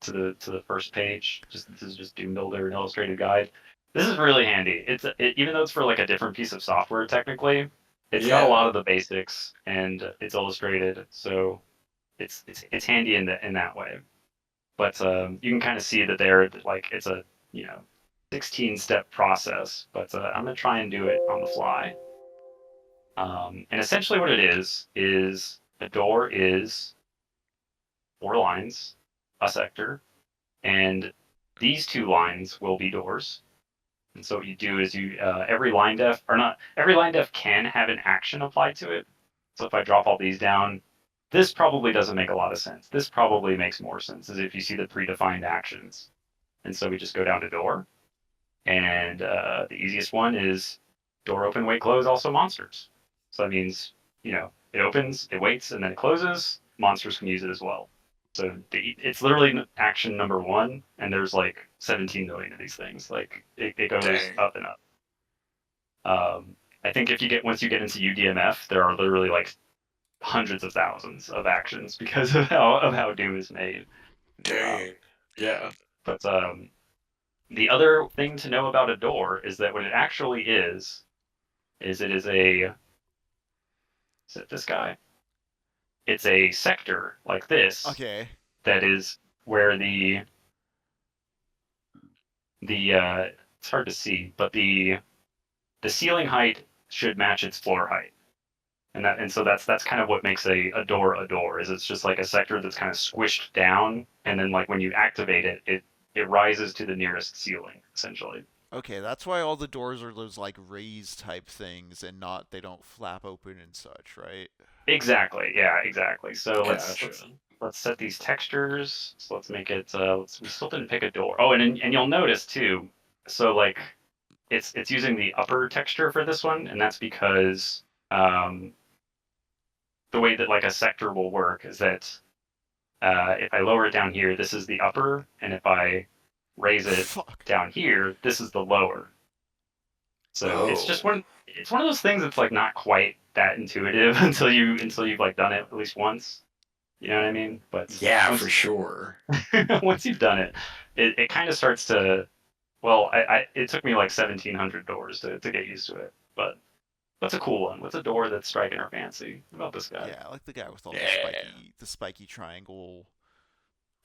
the first page, this is just Doom Builder, an illustrated guide. This is really handy. Even though it's for like a different piece of software technically, it's got a lot of the basics and it's illustrated, so it's handy in that way. But you can kind of see that it's a 16-step process. But I'm gonna try and do it on the fly. And essentially what it is a door is 4 lines, a sector, and these 2 lines will be doors. And so what you do is every line def can have an action applied to it. So if I drop all these down, this probably doesn't make a lot of sense. This probably makes more sense as if you see the predefined actions. And so we just go down to door. And the easiest one is door open, wait, close, also monsters. So that means, it opens, it waits, and then it closes. Monsters can use it as well. So it's literally action number 1, and there's like 17 million of these things. Like it goes up and up. I think once you get into UDMF, there are literally like hundreds of thousands of actions because of how Doom is made. Dang. Yeah. But the other thing to know about a door is that what it actually is it is a... Is it this guy? it's a sector like this Okay. that is where the it's hard to see, but the ceiling height should match its floor height. And so that's kind of what makes a door is it's just like a sector that's kind of squished down, and then like when you activate it, it rises to the nearest ceiling essentially. Okay, that's why all the doors are those like raised type things and not they don't flap open and such, right? Exactly. Yeah. Exactly. So Gotcha. let's set these textures. So let's make it. We still didn't pick a door. Oh, and you'll notice too. So like it's using the upper texture for this one, and that's because um, the way that like a sector will work is that if I lower it down here, this is the upper, and if I raise it Fuck. down here, this is the lower. So it's just Oh. it's one of those things that's like not quite that intuitive until you've like done it at least once. You know what I mean? But Yeah, once for sure. once you've done it, it kind of starts to. Well, it took me like 1,700 doors to get used to it. But what's a cool one? What's a door that's striking our fancy? What about this guy? Yeah, I like the guy with all Yeah. the spiky triangle.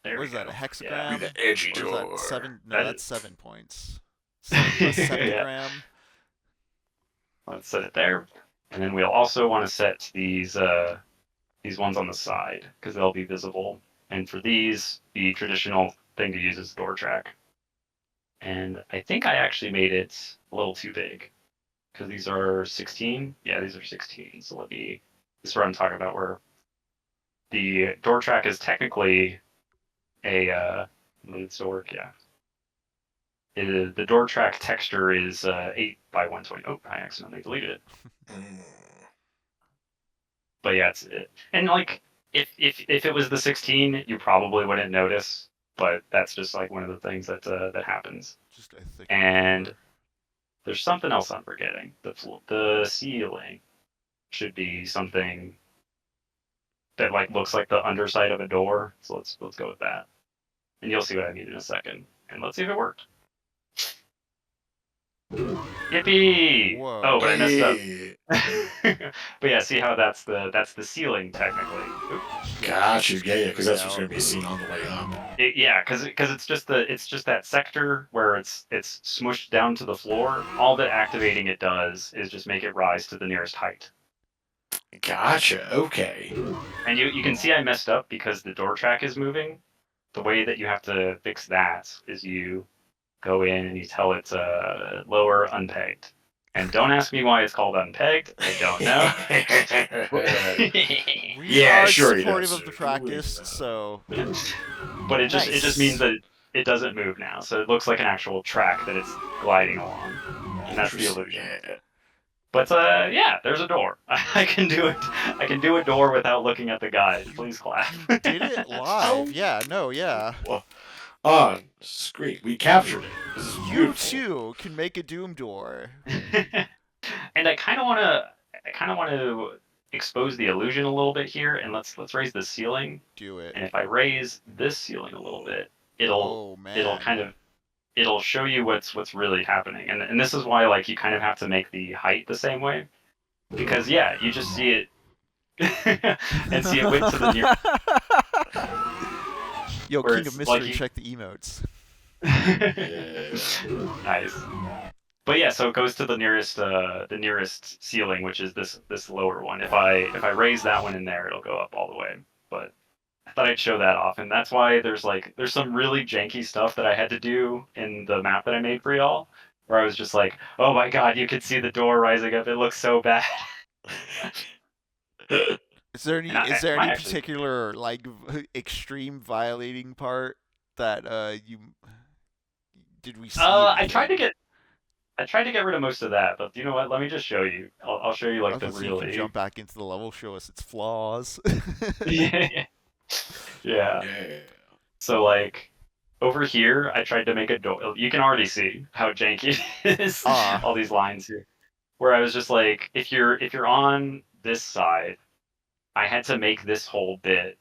There What we is that? A go. Yeah. Be hexagram? the edgy Or is that door. 7? No, That that's is. 7 points. A Yeah. septagram. Let's set it there, and then we'll also want to set these ones on the side because they'll be visible. And for these, the traditional thing to use is door track. And I think I actually made it a little too big because these are 16. Yeah, these are 16. So this is what I'm talking about where the door track is technically a, would it still work? Yeah. The door track texture is 8 by 120. Oh, I accidentally deleted it. Mm. But yeah, it's it. And like if it was the 16, you probably wouldn't notice. But that's just like one of the things that happens. Just a thicker And door. there's something else I'm forgetting. The ceiling should be something that like looks like the underside of a door. So let's go with that. And you'll see what I mean in a second. And let's see if it worked. Yippee! Oh, but I Whoa. messed up. Hey. But yeah, see how that's the ceiling technically. Oop. Gotcha. Just Yeah, figured because it that's what's out. going to be seen on the way up. Yeah, because it's just that sector where it's smushed down to the floor. All that activating it does is just make it rise to the nearest height. Gotcha. Okay. And you can see I messed up because the door track is moving. The way that you have to fix that is you go in and you tell it lower unpegged. And don't ask me why it's called unpegged. I don't know. We Yeah, are sure he supportive does. of the practice, so But it just means nice. that it doesn't move now. So it looks like an actual track that it's gliding along. And that's the Interesting. illusion. Yeah. But yeah, there's a door. I can do it. I can do a door without looking at the guide. Please clap. You did it Oh. live. Yeah, no, yeah. Well, on screen, we captured it. This is You beautiful. too can make a Doom door. And I kind of want to expose the illusion a little bit here, and let's raise the ceiling. Do it. And if I raise this ceiling a little bit, Oh it'll man. kind of it'll show you what's really happening. And this is why like you kind of have to make the height the same way because yeah, you just see it and see it went to the near Yo, where King of it's like Mystery, check the emotes. Nice. But yeah, so it goes to the nearest ceiling, which is this lower one. If I raise that one in there, it'll go up all the way. But I thought I'd show that off, and that's why there's some really janky stuff that I had to do in the map that I made for y'all, where I was just like, oh my god, you can see the door rising up. It looks so bad. Is there And any might actually particular like extreme violating part that you did we see I anything? tried to get rid of most of that, but you know what? Let me just show you. I'll show you I like was the gonna see if you can really jump back into the level, show us its flaws. yeah. Yeah. Yeah. So like over here, I tried to make a door. You can already see how janky it is. Ah, All these lines here. Where I was just like, if you're on this side, I had to make this whole bit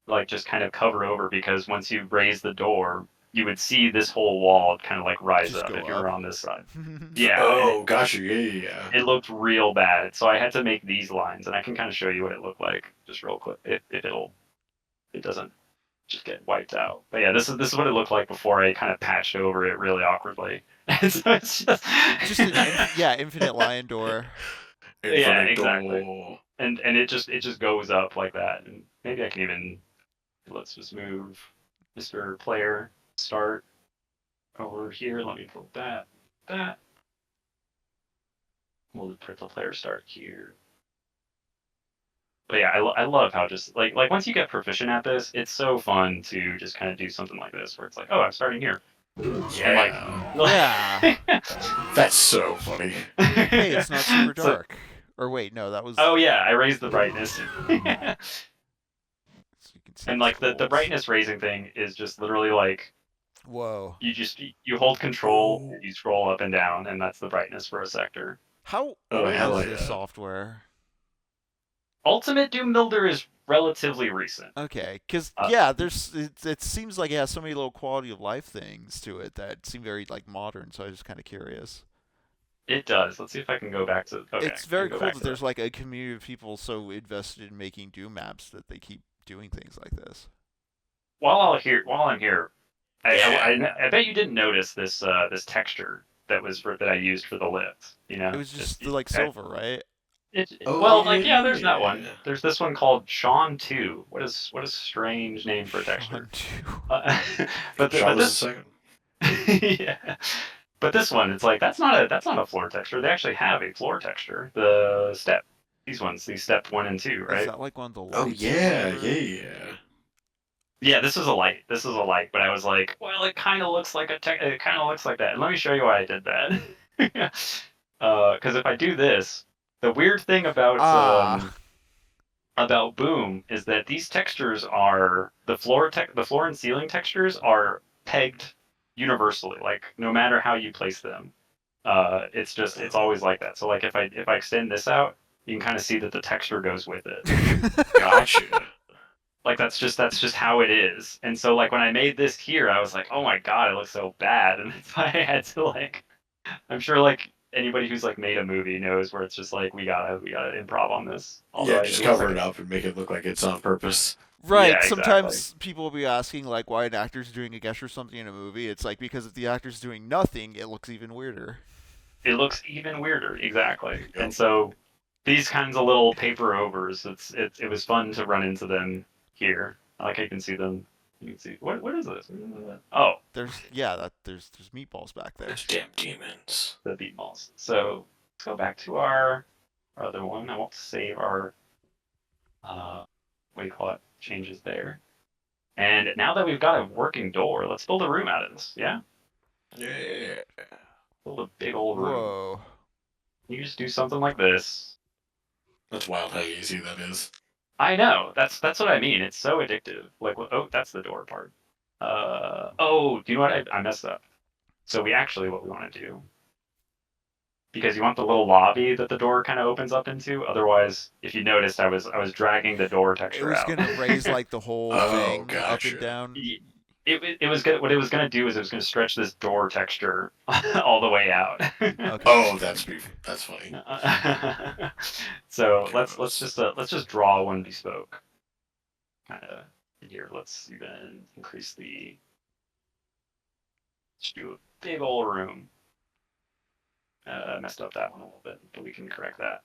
like just kind of cover over because once you raise the door, you would see this whole wall kind of like rise Just up go if you were up. on this side. Yeah, Oh, gotcha. Yeah. it looked real bad. So I had to make these lines, and I can kind of show you what it looked like just real quick if it doesn't just get wiped out. But yeah, this is what it looked like before I kind of patched over it really awkwardly. And so it's Just an infinite lion door. yeah, Infinite exactly. door. And it just goes up like that. And maybe I can even let's just move Mr. Player start over here. Let me put that. We'll put the player start here. But yeah, I love how just like once you get proficient at this, it's so fun to just kind of do something like this where it's like, oh, I'm starting here. Yeah. Yeah. That's so funny. Hey, it's not super So- dark. Or wait, no, that was. oh yeah, I raised the brightness. So you can see And the like the scrolls. brightness raising thing is just literally like Whoa. you hold control, and you scroll up and down, and that's the brightness for a sector. How Oh, old hell is yeah. this software? Ultimate Doom Builder is relatively recent. Okay, because Uh, yeah, it seems like it has so many little quality of life things to it that seem very like modern. So I was just kind of curious. It does. Let's see if I can go back to. Okay, It's very I can go cool back that to there's like a community of people so invested in making Doom maps that they keep doing things like this. While I'm here, Yeah. I bet you didn't notice this this texture that I used for the lift. You know, It was just like silver, right? Oh, well, like yeah, there's that yeah. one. There's this one called Sean 2. What a strange name for a texture. Sean too. But Sean was this the second. yeah. But this one, it's like that's not a floor texture. They actually have a floor texture. The step, these step 1 and 2, Is right? that like one of the lights? Oh or yeah, whatever? yeah. Yeah, this is a light. This is a light. But I was like, well, it kind of looks like it kind of looks like that. And let me show you why I did that. Because if I do this, the weird thing Ah, about Boom is that these textures are the floor and ceiling textures are pegged universally, like no matter how you place them. It's always like that. So like if I extend this out, you can kind of see that the texture goes with it. Gotcha. Like that's just how it is. And so like when I made this here, I was like, oh my god, it looks so bad, and that's why I had to like. I'm sure like anybody who's like made a movie knows where it's just like we gotta improv on this. Although Yeah, it just looks cover like it up and make it look like it's on purpose. right. Yeah, Sometimes people will be asking like why an actor's doing a guess or something in a movie. It's like because if the actor's doing nothing, it looks even weirder. it looks even weirder, exactly. Yep. And so these kinds of little paper overs, it was fun to run into them here. Like I can see them. You can see what is this? Oh, There's there's meatballs back there. Those damn demons. the beat balls. So let's go back to our other one. I want to save our what do you call it? Changes there. And now that we've got a working door, let's build a room out of this. Yeah, Yeah. build a big old room. Whoa. You just do something like this. That's wild how easy that is. I know. That's what I mean. It's so addictive. Like, oh, that's the door part. Oh, do you know what? I messed up. So what we want to do, because you want the little lobby that the door kind of opens up into. Otherwise, if you noticed, I was dragging the door It texture was out. gonna raise like the whole Oh, thing up gotcha. and down. It was good. What it was gonna do is it was gonna stretch this door texture all the way out. Okay. Oh, that's funny. So let's just draw one bespoke. Kind of here. Let's even increase the. Let's do a big old room. Messed up that one a little bit, but we can correct that.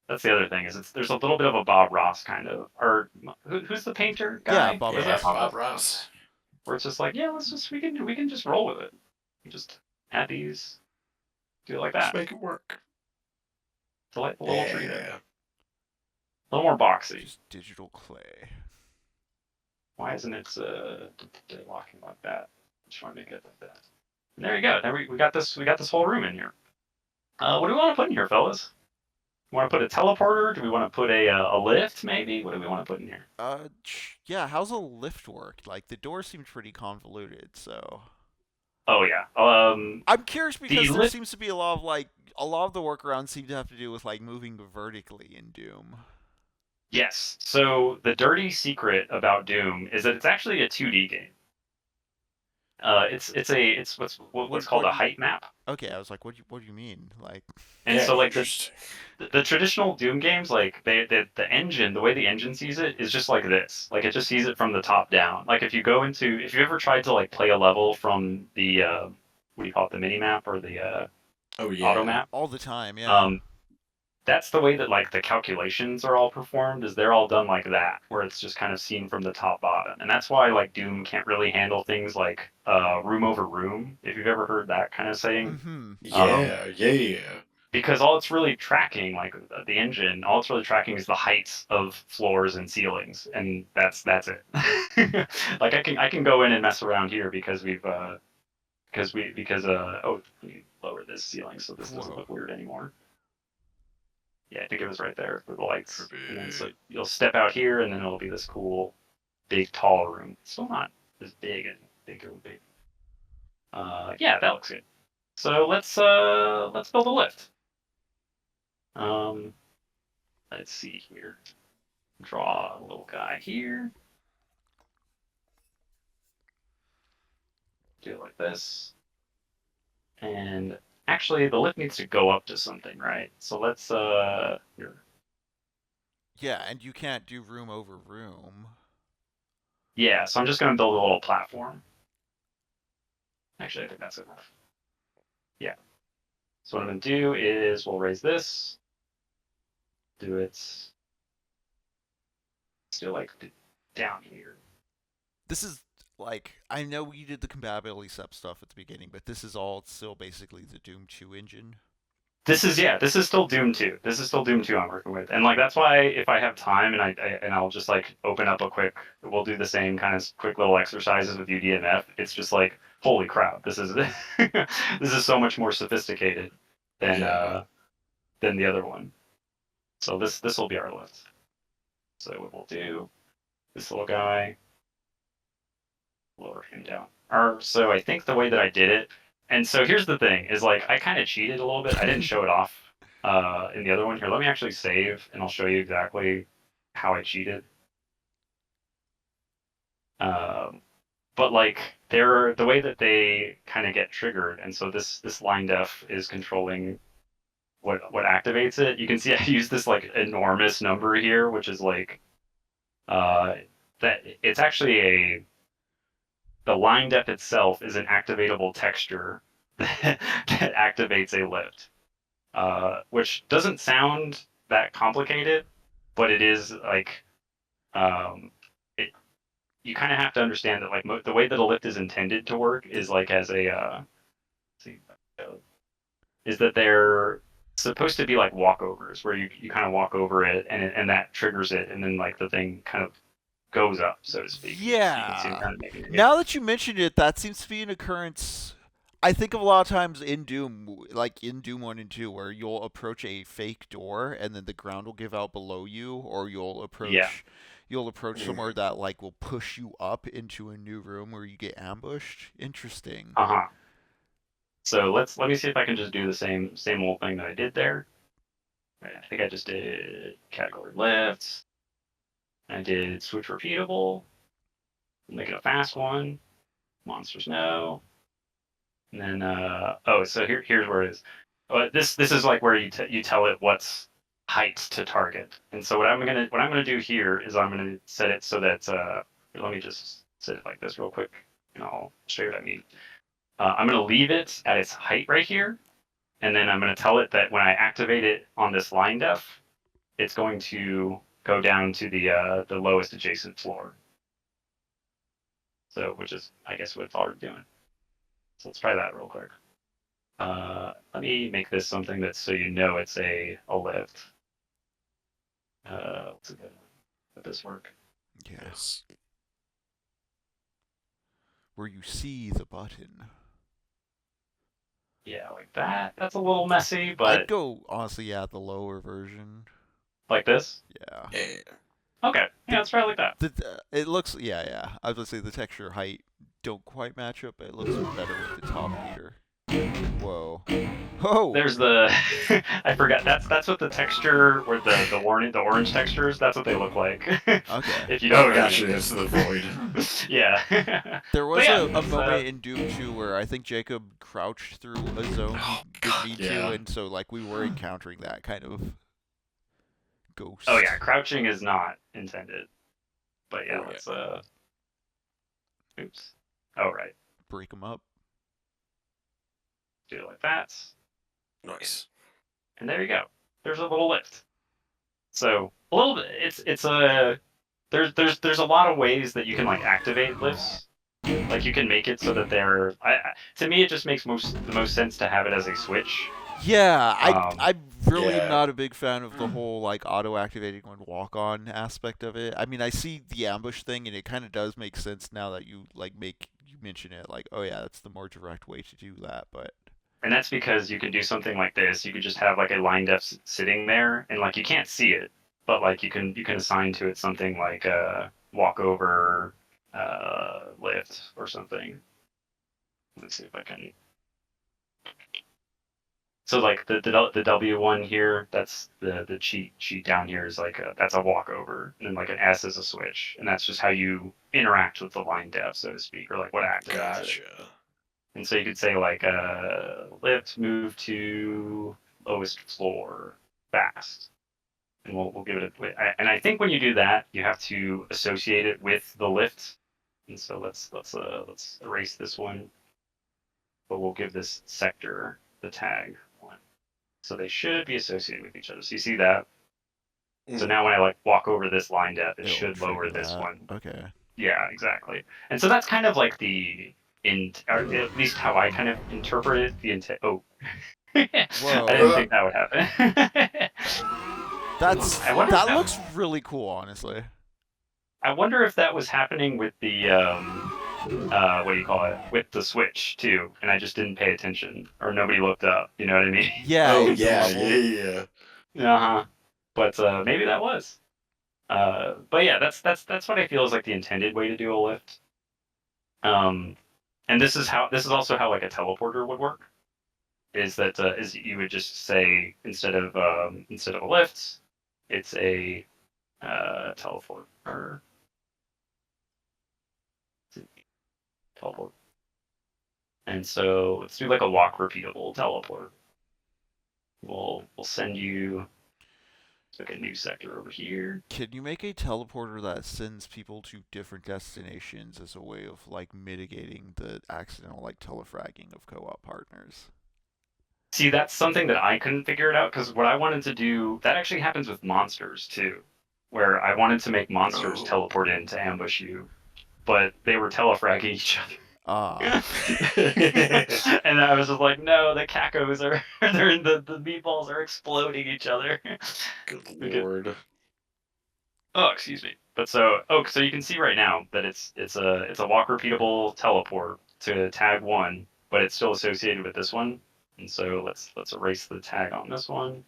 That's the other thing is there's a little bit of a Bob Ross kind of, or who's the painter guy? Yeah, Bob Was Yeah, that Bob Ross. Where it's just like, yeah, we can just roll with it. We just add these, do it like Just that. make it work. To like the little tree there. Yeah. A little more boxy. Just digital clay. Why isn't it locking like that? Just want to make it like that. And there you go. There we got this whole room in here. What do we want to put in here, fellas? Want to put a teleporter? Do we want to put a lift, maybe? What do we want to put in here? Yeah. How's a lift work? Like the door seems pretty convoluted, so. Oh yeah. I'm curious because there lift- seems to be a lot of the workarounds seem to have to do with like moving vertically in Doom. Yes. So the dirty secret about Doom is that it's actually a 2D game. It's what's called a height map. Okay, I was like, what do you mean? Like, And Yeah, so like interesting. the traditional Doom games, like the engine, the way the engine sees it is just like this. Like it just sees it from the top down. Like if you ever tried to like play a level from the what do you call it, the mini map or the Oh auto yeah. map, all the time, yeah. um, that's the way that like the calculations are all performed. Is they're all done like that, where it's just kind of seen from the top bottom. And that's why like Doom can't really handle things like room over room. If you've ever heard that kind of saying. Mm-hmm. Um, Yeah. because all it's really tracking, like the engine, all it's really tracking is the heights of floors and ceilings, and that's it. Like I can go in and mess around here because oh, let me lower this ceiling so this doesn't Whoa. look weird anymore. Yeah, I think it was right there for the lights. Could be. And then so you'll step out here, and then it'll be this cool, big, tall room. Still not as big and bigger and big. Yeah, that looks good. So let's build a lift. Um, let's see here. Draw a little guy here. Do it like this. And actually, the lift needs to go up to something, right? So let's here. Yeah, and you can't do room over room. Yeah, so I'm just gonna build a little platform. Actually, I think that's enough. Yeah. So what I'm gonna do is we'll raise this. Do it. Still like down here. This is like, I know we did the compatibility stuff at the beginning, but this is all still basically the Doom 2 engine. This is still Doom 2. This is still Doom 2 I'm working with. And like that's why if I have time and I'll just like open up we'll do the same kind of quick little exercises with UDMF. It's just like holy crap, this is this is so much more sophisticated than Yeah. than the other one. So this will be our lift. So what we'll do, this little guy, lower him down. So I think the way that I did it, and so here's the thing, is like I kind of cheated a little bit. I didn't show it off in the other one. Here, let me actually save, and I'll show you exactly how I cheated. But like the way that they kind of get triggered, and so this line def is controlling what activates it. You can see I use this like enormous number here, which is like that it's actually the line depth itself is an activatable texture that activates a lift, which doesn't sound that complicated, but it is like it. You kind of have to understand that like the way that a lift is intended to work is like as a see, is that they're supposed to be like walkovers where you kind of walk over it and that triggers it and then like the thing kind of goes up, so to speak. So you can see Yeah. kind of making it. Now that you mentioned it, that seems to be an occurrence. I think of a lot of times in Doom, like in Doom 1 and 2, where you'll approach a fake door and then the ground will give out below you, or Yeah. you'll approach somewhere that like will push you up into a new room where you get ambushed. Interesting. Uh-huh. So let me see if I can just do the same old thing that I did there. Right, I think I just did category lift. I did switch repeatable. Make it a fast one. Monsters no. And then so here's where it is. This is like where you tell it what's height to target. And so what I'm gonna do here is I'm gonna set it so that let me just set it like this real quick, and I'll show you what I mean. I'm gonna leave it at its height right here, and then I'm gonna tell it that when I activate it on this line def, it's going to go down to the lowest adjacent floor. So which is I guess what it's already doing. So let's try that real quick. Let me make this something that's so you know it's a lift. What's it gonna let this work? Yes. Where you see the button. Yeah, like that. That's a little messy, but I'd go honestly, yeah, the lower version. like this. Yeah. Yeah. Okay, yeah, let's try it like that. It looks, yeah. I was gonna say the texture height don't quite match up, but it looks better with the top meter. Whoa. Oh, There's the I forgot that's what the texture where the orange textures, that's what they look like. okay. If you don't Oh, know gotcha. anything. It's the void. Yeah. There But was yeah, a it's, moment in Doom 2 where I think Jacob crouched through a zone he Oh didn't God, need to, yeah. and so like we were encountering that kind of oh ghost. yeah, crouching is not intended. But yeah, Oh yeah. let's oops. Oh right. Break them up. Do it like that. Nice. And there you go. There's a little lift. So a little bit it's a there's a lot of ways that you can like activate lifts. Like you can make it so that they're to me it just makes the most sense to have it as a switch. Yeah, Um I really am Yeah. not a big fan of the whole like auto activating when walk on aspect of it. I mean, I see the ambush thing, and it kind of does make sense now that you you mention it. Like, oh yeah, that's the more direct way to do that. But and that's because you can do something like this. You could just have like a line def sitting there, and like you can't see it, but like you can assign to it something like a walk over lift or something. Let's see if I can. So like the W one here, that's the cheat sheet down here is like that's a walkover, and then like an S is a switch, and that's just how you interact with the line def, so to speak, or like what activates it. Gotcha. And so you could say like lift move to lowest floor fast, and we'll give it a. And I think when you do that, you have to associate it with the lift. And so let's erase this one, but we'll give this sector the tag one. So they should be associated with each other. So you see that. So now when I like walk over this line depth, it it'll should lower trigger this that. one. Okay. Yeah, exactly. And so that's kind of like or at least how I kind of interpret it. The intent. Oh, I didn't Whoa. think that would happen. I wonder if That looks really cool, honestly. I wonder if that was happening with the what do you call it, with the switch too, and I just didn't pay attention or nobody looked up. You know what I mean? Yeah, Oh in the yeah, level. yeah. Uh huh. But maybe that was. But yeah, that's what I feel is like the intended way to do a lift. Um, and this is also how like a teleporter would work. Is that is you would just say instead of a lift, it's a teleporter. Teleport. And so let's do like a walk repeatable teleport. We'll send you like a new sector over here. Can you make a teleporter that sends people to different destinations as a way of like mitigating the accidental like telefragging of co-op partners? See, that's something that I couldn't figure it out because what I wanted to do that actually happens with monsters too, where I wanted to make monsters Oh. teleport in to ambush you, but they were telefragging each other. Ah. And I was just like, no, the cacos are the meatballs are exploding each other. Good lord. Oh, excuse me. But so you can see right now that it's a walk repeatable teleport to tag one, but it's still associated with this one. And so let's erase the tag on this one.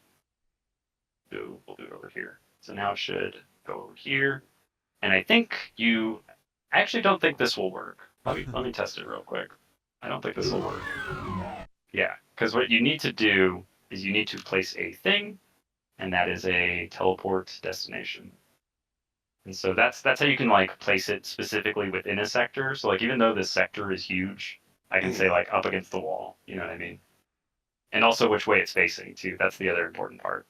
We'll do it over here. So now it should go over here. And I actually don't think this will work. Let me test it real quick. I don't think this will work. Yeah, because what you need to do is you need to place a thing, and that is a teleport destination. And so that's how you can like place it specifically within a sector. So like even though this sector is huge, I can say like up against the wall. You know what I mean? And also which way it's facing too. That's the other important part.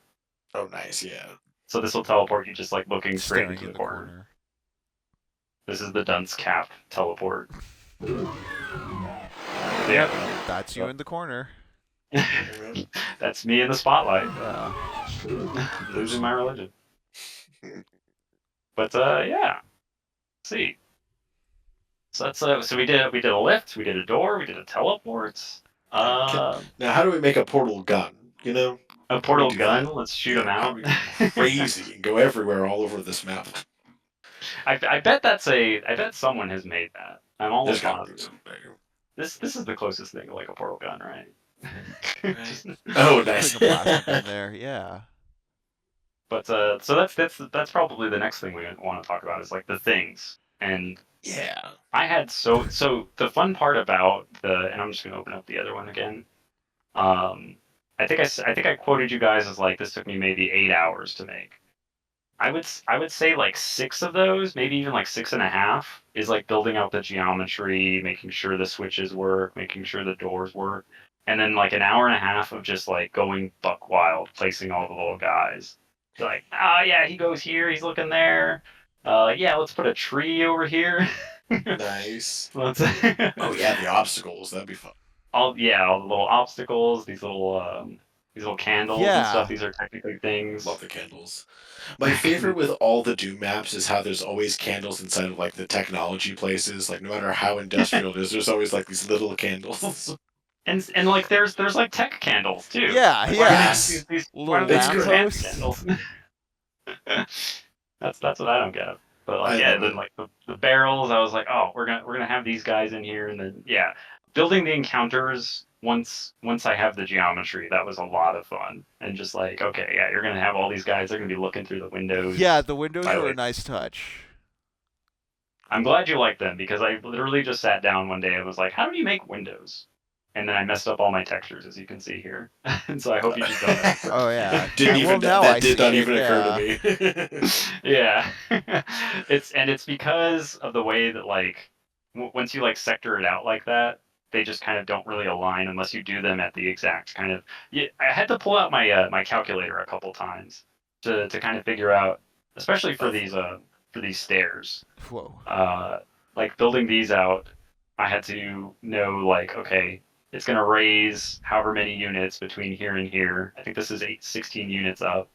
Oh nice, yeah. So this will teleport you just like looking straight Staring into in the the corner. corner. This is the dunce cap teleport. Yep, that's you in the corner. That's me in the spotlight. Yeah. Losing my religion. But yeah. Let's see. So that's so we did a lift, we did a door, we did a teleport. Now how do we make a portal gun? You know? A portal do gun. that? Let's shoot them How out. do we go crazy and go everywhere all over this map? I bet I bet someone has made that. I'm almost positive. This is the closest thing to like a portal gun, right? Oh, nice. Putting a plastic gun there, yeah. But so that's probably the next thing we want to talk about is like the things. And Yeah. I had so the fun part about and I'm just gonna open up the other one again. I think I quoted you guys as like this took me maybe 8 hours to make. I would say like six of those, maybe even like 6.5, is like building out the geometry, making sure the switches work, making sure the doors work, and then like an hour and a half of just like going buck wild, placing all the little guys. Like, oh yeah, he goes here, he's looking there. Yeah, let's put a tree over here. Nice. Let's Oh yeah, the obstacles. That'd be fun. all the little obstacles, these little candles and stuff. Yeah. These are technically things. Love the candles. My favorite with all the Doom maps is how there's always candles inside of like the technology places. Like no matter how industrial it is, there's always like these little candles. And like there's like tech candles too. Yeah, Like, yeah. why Little don't they That's do great. fancy lampposts. candles? That's what I don't get. But like I yeah, love then it. like the barrels, I was like, oh, we're gonna have these guys in here, and then yeah, building the encounters once I have the geometry, that was a lot of fun. And just like, okay, yeah, you're gonna have all these guys, they're gonna be looking through the windows. Yeah, the windows By the were a way, nice touch. I'm glad you like them because I literally just sat down one day and was like, how do you make windows? And then I messed up all my textures, as you can see here. And so I hope you just don't ever. Oh yeah. Didn't Well, even now that I did see not it, even occur to yeah. me. Yeah. It's because of the way that like once you like sector it out like that, they just kind of don't really align unless you do them at the exact kind of. Yeah, I had to pull out my my calculator a couple times to kind of figure out, especially Of for these stairs. Whoa. Like building these out, I had to know like, okay, it's gonna raise however many units between here and here. I think this is 16 units up,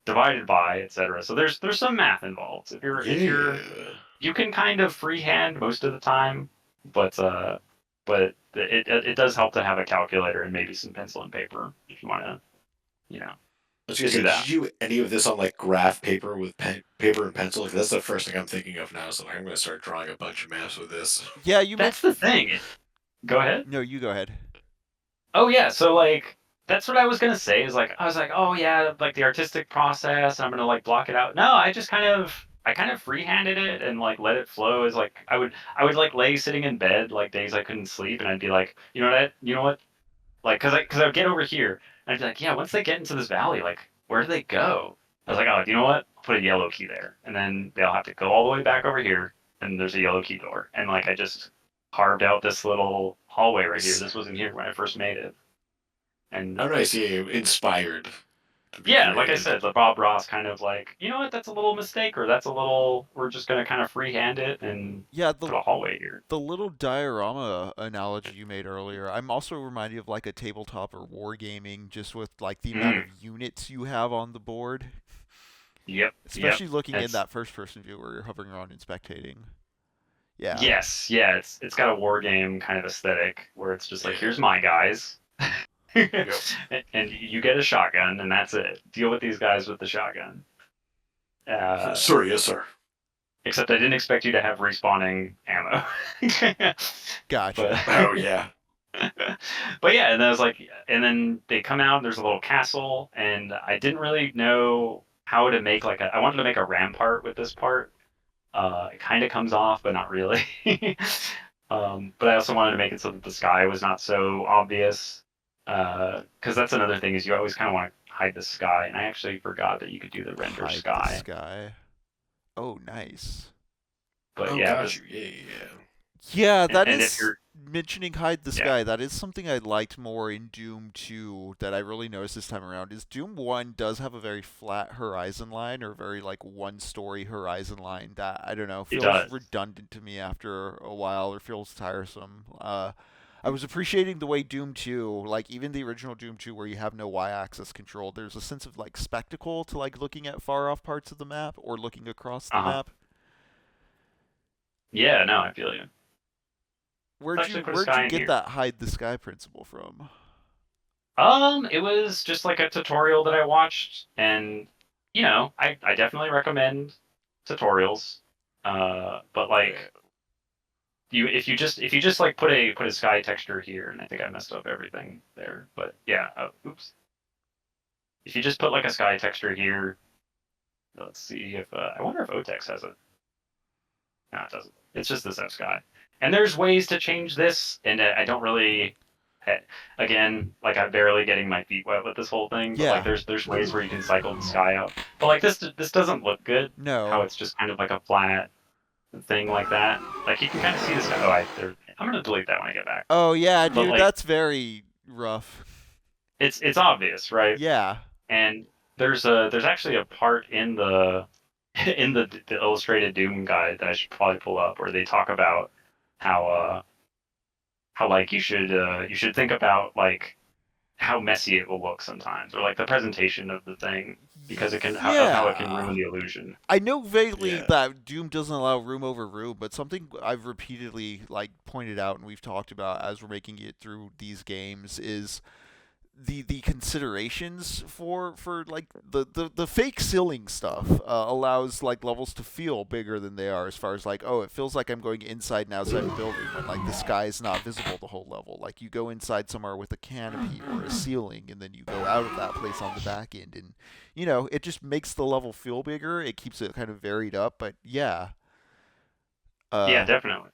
divided by, etc. So there's some math involved. If you're yeah. you can kind of freehand most of the time, but it does help to have a calculator and maybe some pencil and paper if you want to, you know, I was gonna do say, did that. you do any of this on like graph paper with paper and pencil? Like that's the first thing I'm thinking of now. So I'm gonna start drawing a bunch of maps with this. Yeah, you That's mentioned. the thing. Go ahead. No, you go ahead. Oh yeah, so like that's what I was gonna say is like I was like, oh yeah, like the artistic process, I'm gonna like block it out. No, I kind of freehanded it and like let it flow as like I would like lay sitting in bed like days I couldn't sleep and I'd be like, you know what? Like cause I would get over here and I'd be like, yeah, once they get into this valley, like where do they go? I was like, oh, you know what? I'll put a yellow key there. And then they'll have to go all the way back over here and there's a yellow key door. And like I just carved out this little hallway right here. This wasn't here when I first made it. And How nice, yeah, inspired to be yeah, like I creative. said, the Bob Ross kind of like, you know what, that's a little mistake, or that's a little, we're just gonna kind of freehand it and Yeah, put a hallway here. the little diorama analogy you made earlier, I'm also reminded of like a tabletop or wargaming, just with like the amount of Mm, units you have on the board. yep. Especially looking in It's that first person view where you're hovering around and spectating. Yeah. yes, yeah. It's got a war game kind of aesthetic where it's just like, Yeah. here's my guys, Yep. and you get a shotgun, and that's it. Deal with these guys with the shotgun. Uh, Sorry, yes, sir. Except I didn't expect you to have respawning ammo. Gotcha. but Oh yeah. but yeah, and I was like, and then they come out. And there's a little castle, and I didn't really know how to make like a. I wanted to make a rampart with this part. It kind of comes off, but not really. But I also wanted to make it so that the sky was not so obvious. Because that's another thing is you always kind of want to hide the sky, and I actually forgot that you could do the render Hide the sky. sky. Oh, nice. But Oh, yeah, got you. Yeah, yeah. Yeah, that and if is you're mentioning hide the yeah, sky. That is something I liked more in Doom 2 that I really noticed this time around. Is Doom 1 does have a very flat horizon line or very like one-story horizon line that I don't know it feels does. redundant to me after a while or feels tiresome. I was appreciating the way Doom 2, like even the original Doom 2 where you have no y-axis control, there's a sense of like spectacle to like looking at far off parts of the map or looking across the Uh huh. map. Yeah, no, I feel you. Where'd Let's you actually put a where'd you sky in get here. that hide the sky principle from? It was just like a tutorial that I watched, and I definitely recommend tutorials. But like Yeah. if you just like put a sky texture here, and I think I messed up everything there, but yeah, oops. If you just put like a sky texture here, let's see if I wonder if Otex has it. No, it doesn't. It's just this F sky. And there's ways to change this, and I don't really Again, like I'm barely getting my feet wet with this whole thing, but like Yeah. there's ways where you can cycle the sky out. But like this doesn't look good. How No. it's just kind of like a flat thing like that. Like you can kind of see the sky. Oh, I'm gonna delete that when I get back. Oh yeah, But dude, like that's very rough. it's obvious, right? Yeah. And there's actually a part in the in the illustrated Doom guide that I should probably pull up where they talk about how how like you should think about like how messy it will look sometimes, or like the presentation of the thing, because it can of how it can Yeah. ruin the illusion. I know vaguely Yeah. that Doom doesn't allow room over room, but something I've repeatedly like pointed out and we've talked about as we're making it through these games is the considerations for like the fake ceiling stuff allows like levels to feel bigger than they are, as far as like, oh, it feels like I'm going inside and outside a building when like the sky is not visible the whole level. Like you go inside somewhere with a canopy or a ceiling and then you go out of that place on the back end, and it just makes the level feel bigger. It keeps it kind of varied up. But yeah, Yeah, uh definitely.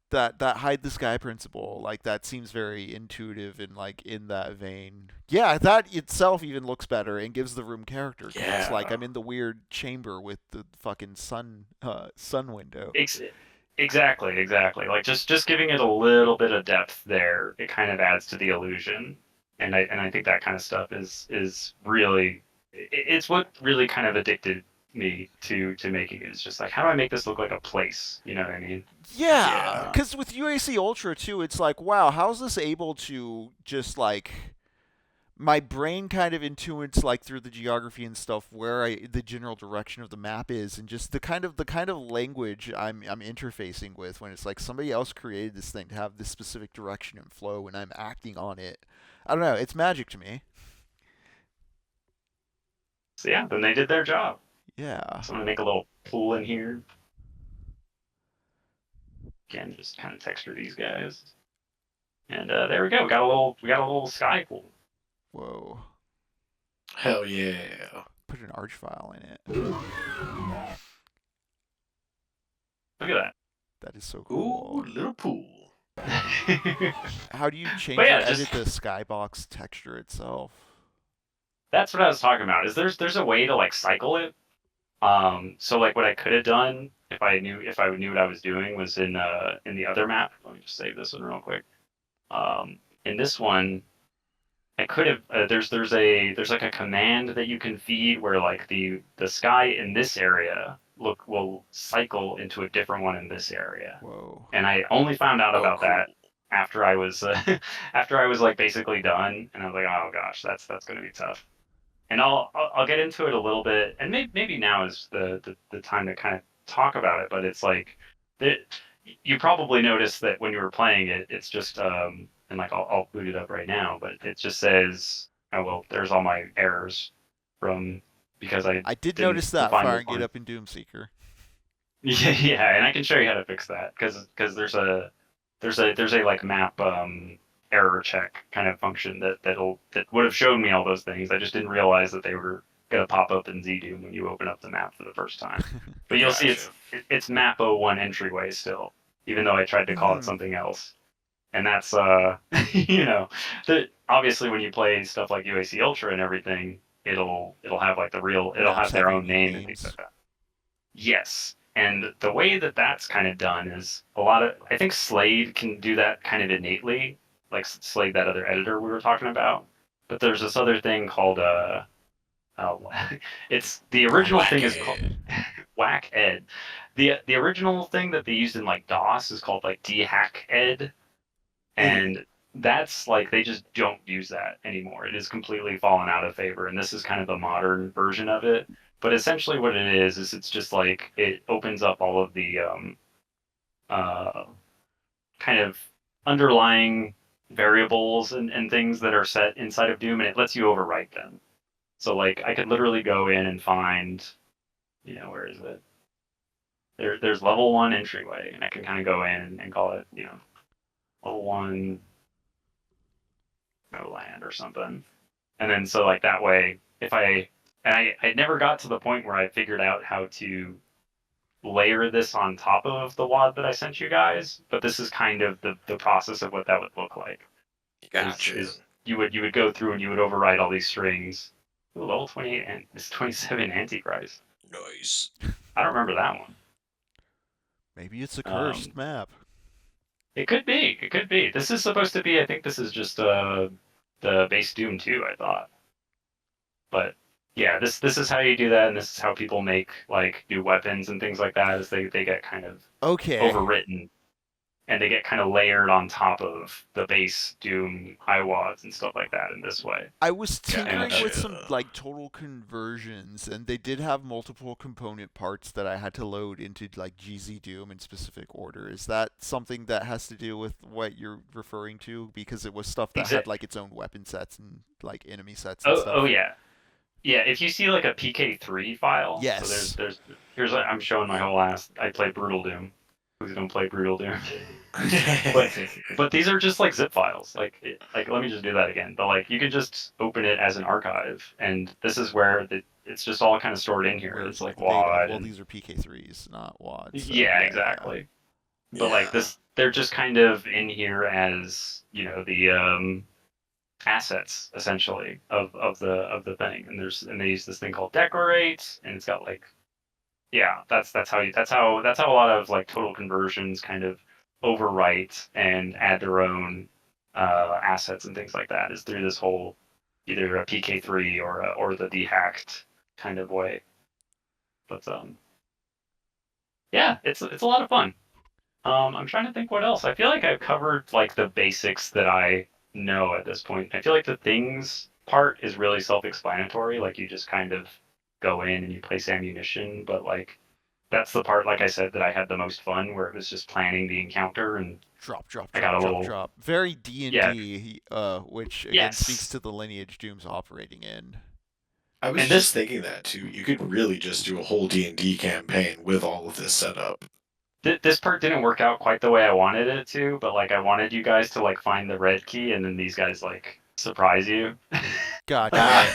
that hide the sky principle, like that seems very intuitive and like in that vein. Yeah, that itself even looks better and gives the room character, because it's like Yeah. I'm in the weird chamber with the fucking sun window. Ex- exactly. Like just giving it a little bit of depth there, it kind of adds to the illusion, and I think that kind of stuff is really it's what really kind of addicted me to making it. It's just like, how do I make this look like a place? You know what I mean? Yeah, Yeah. because with UAC Ultra too, it's like, wow, how's this able to just like my brain kind of intuits like through the geography and stuff where the general direction of the map is, and just the kind of language I'm interfacing with when it's like somebody else created this thing to have this specific direction and flow and I'm acting on it. I don't know, it's magic to me. So yeah, then they did their job. Yeah. So I'm gonna make a little pool in here. Again, just kind of texture these guys. And there we go. We got a little sky pool. Whoa. Hell yeah. Put an arch file in it. Look at That is so Ooh, cool. little pool. that. How do you But change or yeah, edit just the skybox texture itself? that's what I was talking about. Is there's a way to like cycle it. So like what I could have done if I knew what I was doing was in the other map. Let me just save this one real quick. In this one, I could have there's like a command that you can feed where like the sky in this area will cycle into a different one in this area. Whoa. And I only found out Oh, about cool. that after I was after I was like basically done, and I was like, oh gosh, that's gonna be tough. And I'll get into it a little bit, and maybe now is the time to kind of talk about it. But it's like that you probably noticed that when you were playing it, it's just and like I'll boot it up right now, but it just says, oh well, there's all my errors from because I I did didn't notice that define this firing it one. up in Doomseeker. Yeah, and I can show you how to fix that because there's a like map error check kind of function that would have shown me all those things. I just didn't realize that they were gonna pop up in ZDoom when you open up the map for the first time. But you'll see Gotcha. it's map O1 entryway still, even though I tried to call it Hmm. something else. And that's obviously when you play stuff like UAC Ultra and everything, it'll have like it'll Maps have their have own unique name and things names. like that. Yes. And the way that that's kind of done is a lot of, I think Slade can do that kind of innately, like Slade, that other editor we were talking about. But there's this other thing called, oh, it's the original thing is called Wacky. Whack Ed. The original thing that they used in like DOS is called like dhack ed, Ooh. and that's like they just don't use that anymore. It has completely fallen out of favor, and this is kind of the modern version of it. But essentially, what it is it's just like it opens up all of the uh, kind of underlying variables and things that are set inside of Doom, and it lets you overwrite them. So like I could literally go in and find, where is it? There's level one entryway, and I can kind of go in and call it, level one no land or something. And then so like that way, if I never got to the point where I figured out how to layer this on top of the WAD that I sent you guys, but this is kind of the process of what that would look like. Gotcha. Is you would go through and you would overwrite all these strings. Ooh, level 28 and it's 27 Antichrist. Nice. I don't remember that one. Maybe it's a cursed Um, map. It could be. It could be. This is supposed to be. I think this is just the base Doom 2. I thought, but yeah, this is how you do that, and this is how people make like new weapons and things like that. Is they get kind of Okay. overwritten, and they get kind of layered on top of the base Doom IWADs and stuff like that in this way. I was tinkering with Gotcha. some like total conversions, and they did have multiple component parts that I had to load into like GZ Doom in specific order. Is that something that has to do with what you're referring to? Because it was stuff that had like its own weapon sets and like enemy sets and stuff. Oh yeah. Yeah, if you see like a PK3 file, Yes. So here's I'm showing my whole ass. I play Brutal Doom. Who's gonna play Brutal Doom? But these are just like zip files. Like let me just do that again. But like you can just open it as an archive, and this is where it's just all kind of stored in here. Where's It's like the data? WAD. Well, these are PK3s, not WADs. So, yeah, exactly. But like this, they're just kind of in here as the assets essentially of the thing. And they use this thing called decorate, and it's got like that's how a lot of like total conversions kind of overwrite and add their own assets and things like that, is through this whole either a PK3 or the dehacked kind of way. But yeah, it's a lot of fun. I'm trying to think what else. I feel like I've covered like the basics that I know at this point. I feel like the things part is really self-explanatory. Like you just kind of go in and you place ammunition, but like that's the part, like I said, that I had the most fun, where it was just planning the encounter and drop. Very D&D, which again Yes. speaks to the lineage Doom's operating in. I was just thinking that too. You could really just do a whole D&D campaign with all of this set up. This part didn't work out quite the way I wanted it to, but like I wanted you guys to like find the red key, and then these guys like surprise you. Gotcha.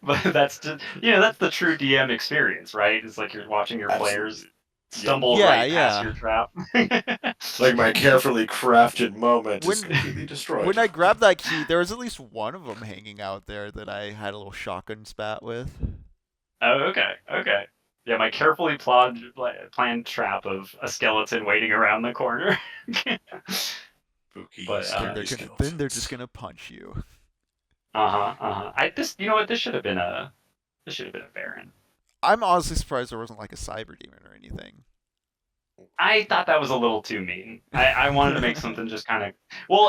But that's just that's the true DM experience, right? It's like you're watching your players stumble past your trap. Like my carefully crafted moment is completely destroyed. When I grabbed that key, there was at least one of them hanging out there that I had a little shotgun spat with. Oh, okay. Yeah, my carefully planned trap of a skeleton waiting around the corner. But then they're just gonna punch you. You know what? This should have been a Baron. I'm honestly surprised there wasn't like a cyber demon or anything. I thought that was a little too mean. I wanted to make something just kind of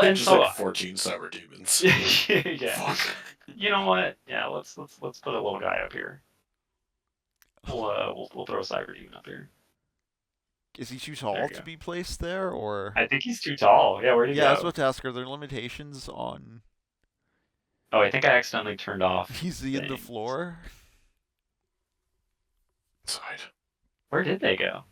and just so like 14 cyber demons. Yeah. Fuck. You know what? Yeah, let's put a little guy up here. We'll throw a cyber demon up here. Is he too tall to be placed there, or? I think he's too tall. Yeah, where'd he go? Yeah, I was about to ask, are there limitations on? Oh, I think I accidentally turned off. He's in the floor. Side. Where did they go?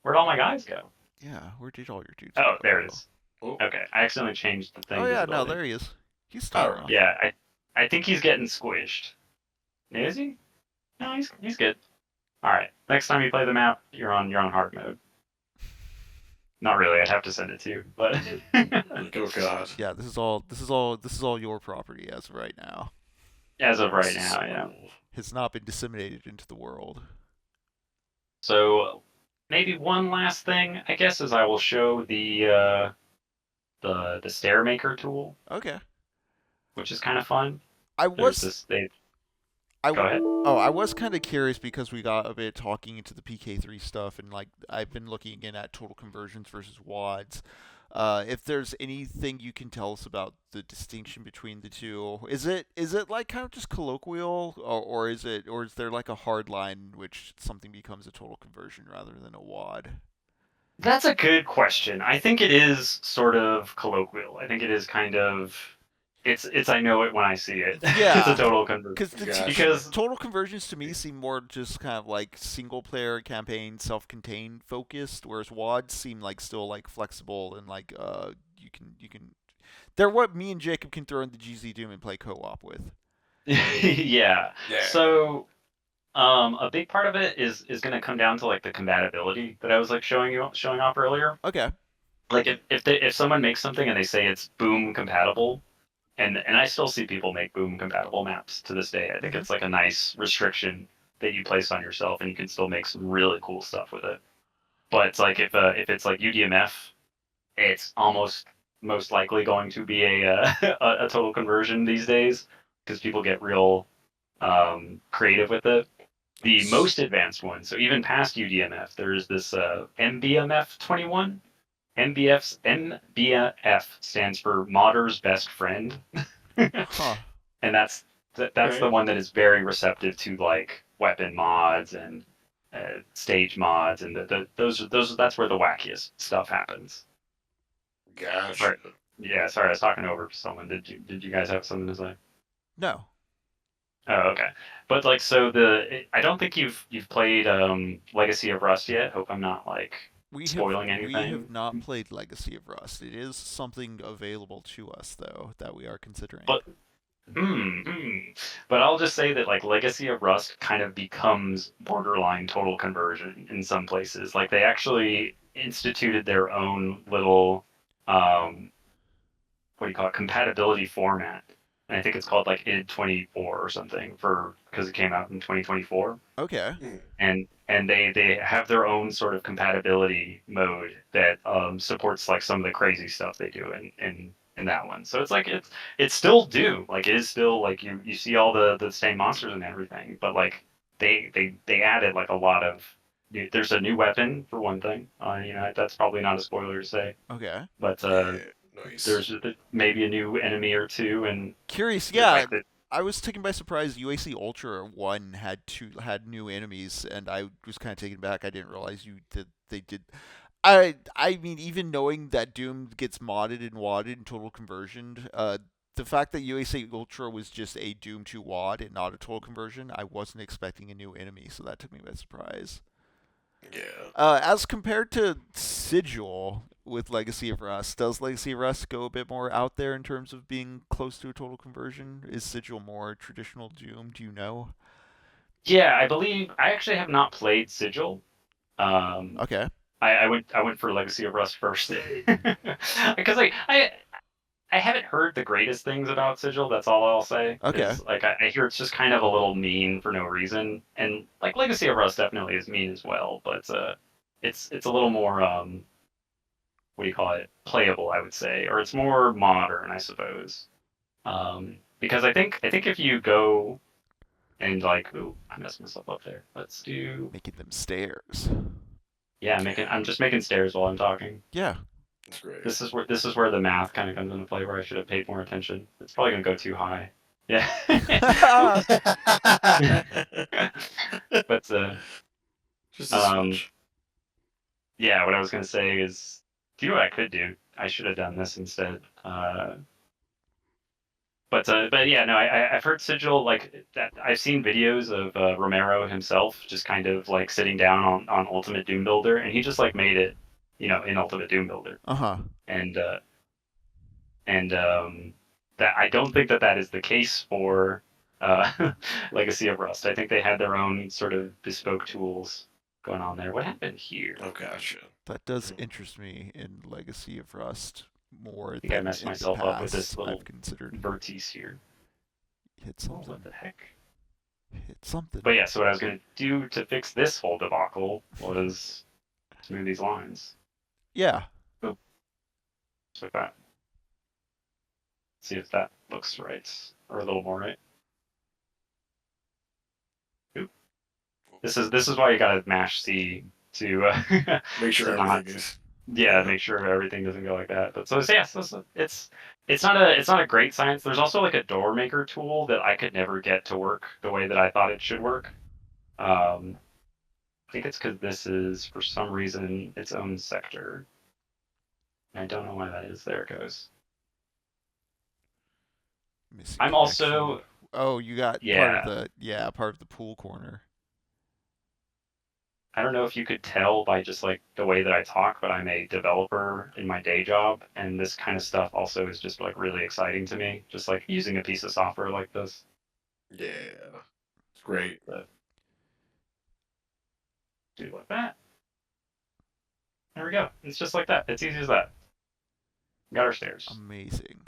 Where'd all my guys go? Yeah, where did all your dudes go? Oh, there it is. Okay, I accidentally changed the thing. Oh yeah, no, there he is. He's still around. Yeah, I think he's getting squished. Is he? No, he's good. All right. Next time you play the map, you're on hard mode. Not really. I'd have to send it to you, but. Oh God. Yeah, this is all your property as of right now. As of right now, yeah. Has not been disseminated into the world. So maybe one last thing, I guess, is I will show the stair maker tool. Okay. Which is kind of fun. Go ahead. Oh, I was kind of curious because we got a bit talking into the PK3 stuff, and like I've been looking again at total conversions versus WADs. If there's anything you can tell us about the distinction between the two, is it like kind of just colloquial, or is there like a hard line which something becomes a total conversion rather than a WAD? That's a good question. I think it is sort of colloquial. I think it is kind of. It's I know it when I see it. Yeah. It's a total conversion. Because total conversions to me seem more just kind of like single player campaign, self-contained focused, whereas WADs seem like still like flexible and like you can they're what me and Jacob can throw in the GZ Doom and play co-op with. Yeah. So a big part of it is going to come down to like the compatibility that I was like showing off earlier. Okay. like if someone makes something and they say it's boom compatible, and I still see people make boom compatible maps to this day. I think Hmm. it's like a nice restriction that you place on yourself, and you can still make some really cool stuff with it. But it's like if it's like UDMF, it's almost most likely going to be a total conversion these days because people get real creative with it. The most advanced one, so even past UDMF, there's this MBMF 21. MBF stands for Modder's Best Friend, and Huh. that's the Okay. one that is very receptive to like weapon mods and stage mods, and those that's where the wackiest stuff happens. Gotcha. Sorry, yeah, sorry, I was talking over someone. Did you guys have something to say? No, Oh, okay. But like, so I don't think you've played Legacy of Rust yet. Hope I'm not like spoiling we have anything. not played Legacy of Rust. It is something available to us though that we are considering. But but I'll just say that like Legacy of Rust kind of becomes borderline total conversion in some places. Like they actually instituted their own little what do you call it, compatibility format. And I think it's called like id24 or something for because it came out in 2024. Okay. Hmm. And they have their own sort of compatibility mode that supports like some of the crazy stuff they do in that one. So it's like it's still Doom. Like it is still like you see all the same monsters and everything, but like they added like a lot of there's a new weapon for one thing. That's probably not a spoiler to say, Okay. but Yeah. Nice. there's maybe a new enemy or two, and Curious. there's Yeah, like the I was taken by surprise. UAC Ultra One had new enemies, and I was kind of taken back. I didn't realize you that they did. I mean, even knowing that Doom gets modded and wadded and total conversion, the fact that UAC Ultra was just a Doom 2 WAD and not a total conversion, I wasn't expecting a new enemy, so that took me by surprise. Yeah. As compared to Sigil with Legacy of Rust, does Legacy of Rust go a bit more out there in terms of being close to a total conversion? Is Sigil more traditional Doom? Do you know? yeah, I believe I actually have not played Sigil. Um, Okay. I went for Legacy of Rust first because like I haven't heard the greatest things about Sigil. That's all I'll say. Okay. Is like I hear it's just kind of a little mean for no reason, and like Legacy of Rust definitely is mean as well, but it's a little more what do you call it, playable, I would say, or it's more modern, I suppose. Because I think if you go and like, ooh, I messed myself up there. Let's do, Making them stairs. yeah, Yeah. I'm just making stairs while I'm talking. Yeah. That's great. This is where the math kind of comes into play, where I should have paid more attention. It's probably gonna go too high. Yeah. But Just a um, switch. yeah, what I was gonna say is, do you know what I could do? I should have done this instead. But yeah, no, I've heard Sigil like that. I've seen videos of Romero himself just kind of like sitting down on Ultimate Doom Builder, and he just like made it, in Ultimate Doom Builder, Uh huh. and that I don't think that is the case for Legacy of Rust. I think they had their own sort of bespoke tools going on there. What happened here? Oh, gotcha. That does interest me in Legacy of Rust more I think I than messed in the myself up with past. this I've little considered vertice here. hit Oh, what something. the heck? Hit something. But yeah, so what I was going to do to fix this whole debacle was smooth these lines. Yeah. Oh, just like that. See if that looks right, or a little more right. Oop. This is why you gotta mash C to Make sure to not, everything is. yeah, make sure everything doesn't go like that. But so yeah, it's not a great science. There's also like a door maker tool that I could never get to work the way that I thought it should work. I think it's because this is for some reason its own sector. I don't know why that is. There it goes. Missing I'm connection. also, Oh, you got yeah, part of the pool corner. I don't know if you could tell by just like the way that I talk, but I'm a developer in my day job, and this kind of stuff also is just like really exciting to me. Just like using a piece of software like this. Yeah. It's great. But do like that. There we go. It's just like that. It's easy as that. Got our stairs. Amazing.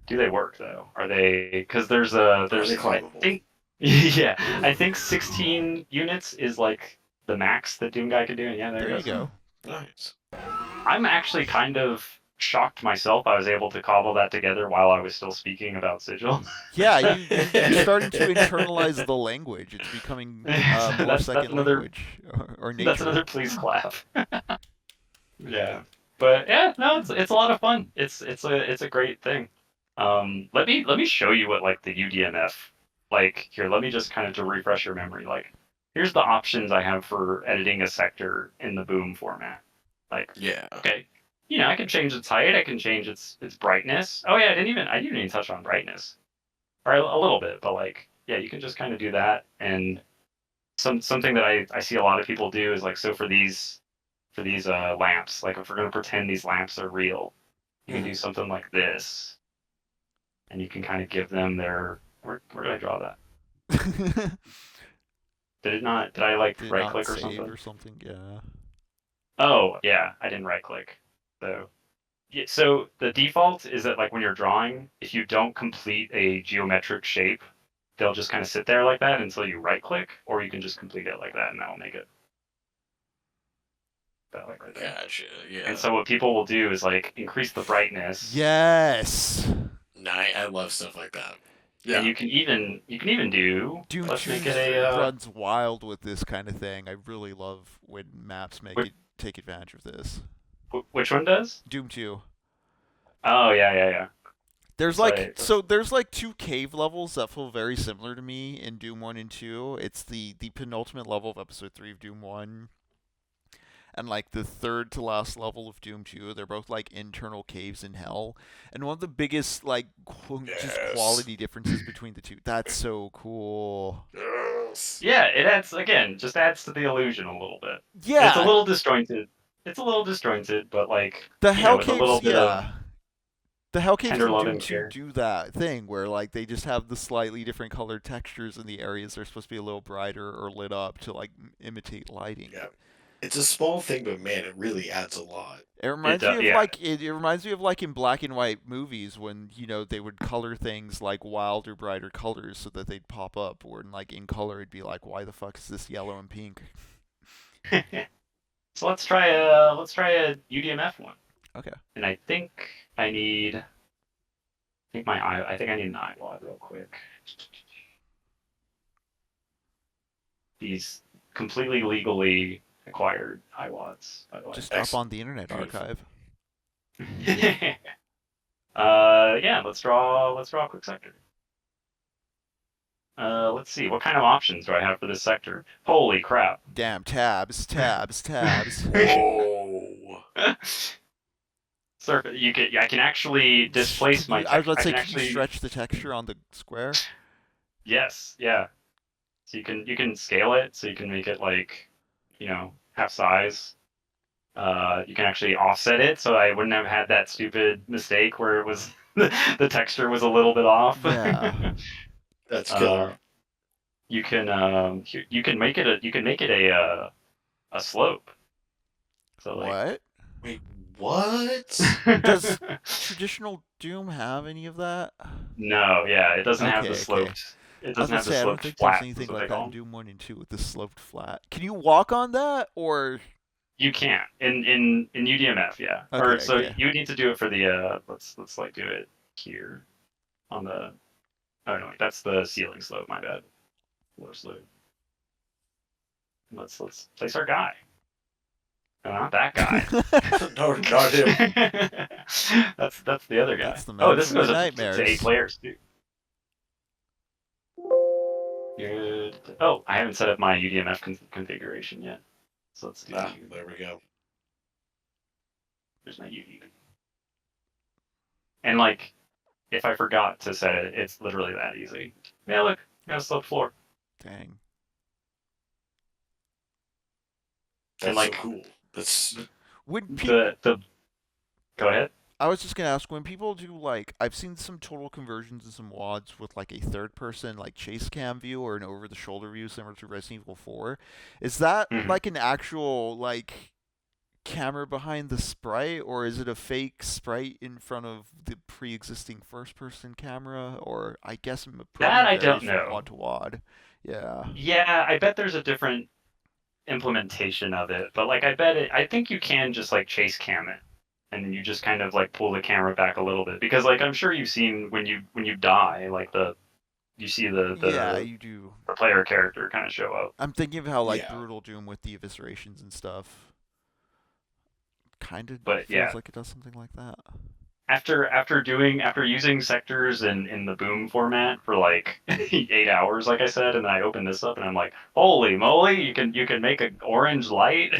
Do they work though? Are they? Because there's they climbable? I think yeah, I think 16 units is like the max that Doom Guy could do. And yeah, There you go. Nice. I'm actually kind of shocked myself. I was able to cobble that together while I was still speaking about Sigil. Yeah, you're starting to internalize the language. It's becoming more that's second another language or nature. that's another please clap. Yeah, but yeah, no, it's a lot of fun. It's a great thing. Let me show you what like the UDMF like here. Let me just kind of to refresh your memory. Like, here's the options I have for editing a sector in the boom format. Like, Yeah. okay, I can change its height. I can change its brightness. Oh yeah, I didn't even touch on brightness, or a little bit, but like, yeah, you can just kind of do that. And something that I see a lot of people do is like, so for these lamps, like if we're gonna pretend these lamps are real, you can do something like this, and you can kind of give them their where did I draw that? Did I like Did right not click or save something? or something? Yeah. Oh yeah, I didn't right click. So yeah, so the default is that like when you're drawing, if you don't complete a geometric shape, they'll just kind of sit there like that until you right click, or you can just complete it like that, and that'll make it that like right there. Gotcha. Yeah. And so what people will do is like increase the brightness. Yes. I love stuff like that. Yeah. And you can even do. Doom Let's 2 make it a. runs wild with this kind of thing. I really love when maps take advantage of this. Which one does? Doom 2. Oh yeah. There's So there's like two cave levels that feel very similar to me in Doom 1 and 2. It's the penultimate level of episode 3 of Doom 1 and like the third to last level of Doom 2. They're both like internal caves in hell. And one of the biggest like just quality differences between the two. That's so cool. Yes. Yeah, it just adds to the illusion a little bit. Yeah. It's a little disjointed, but like the hell with caves, a little bit of the Hell Caves tender in Doom loving 2 care. do that thing where like they just have the slightly different colored textures in the areas they're supposed to be a little brighter or lit up to like imitate lighting. Yeah. It's a small thing, but man, it really adds a lot. It reminds me of like it reminds me of like in black and white movies when they would color things like wilder, brighter colors so that they'd pop up. Or in color it'd be like, why the fuck is this yellow and pink? So let's try a UDMF one. Okay. And I think I need an eyewad real quick. These completely legally acquired eyewads, by the way. Just up on the Internet Archive. Yeah, let's draw a quick sector. Let's see, what kind of options do I have for this sector? Holy crap. Damn, tabs. Whoa. I can actually displace my I was about to say, can can you stretch the texture on the square? Yes, yeah. So you can scale it, so you can make it like, half size. You can actually offset it, so I wouldn't have had that stupid mistake where it was the texture was a little bit off. Yeah. That's killer. You can make it a slope. So like, What? Wait, what? Does traditional Doom have any of that? No, yeah, it doesn't have the Okay. sloped. It I was doesn't gonna have the say, I don't sloped think flat. there's anything is what like they call that in them. Doom 1 and 2 with the sloped flat. Can you walk on that, or? You can't in UDMF, yeah. Okay. You would need to do it for the let's like do it here on the. Oh no, that's the ceiling slope. My bad. Lower slope. Let's place our guy. No, not that guy. No, not him. That's the other guy. That's the man this from goes the up nightmares. to 8 layers too. Good. Oh, I haven't set up my UDMF configuration yet. So let's do that. There we go. There's my UD. And like, if I forgot to set it, it's literally that easy. Yeah, look, got a sloped floor. Dang. That's like, so cool. That's Would people? Go ahead. I was just gonna ask, when people do I've seen some total conversions and some WADs with like a third-person chase cam view or an over-the-shoulder view similar to Resident Evil 4. Is that like an actual camera behind the sprite, or is it a fake sprite in front of the pre-existing first-person camera? Or I guess it probably That I varies don't from know. wad to wad. Yeah. Yeah, I bet there's a different implementation of it, but like I think you can just like chase cam it, and you just kind of like pull the camera back a little bit because like I'm sure you've seen when you die, like you see Yeah, you do. the player character kind of show up. I'm thinking of how like Yeah. Brutal Doom with the eviscerations and stuff kind of But feels yeah, like it does something like that. after using sectors in the boom format for like 8 hours, like I said, and then I open this up and I'm like, holy moly, you can make an orange light.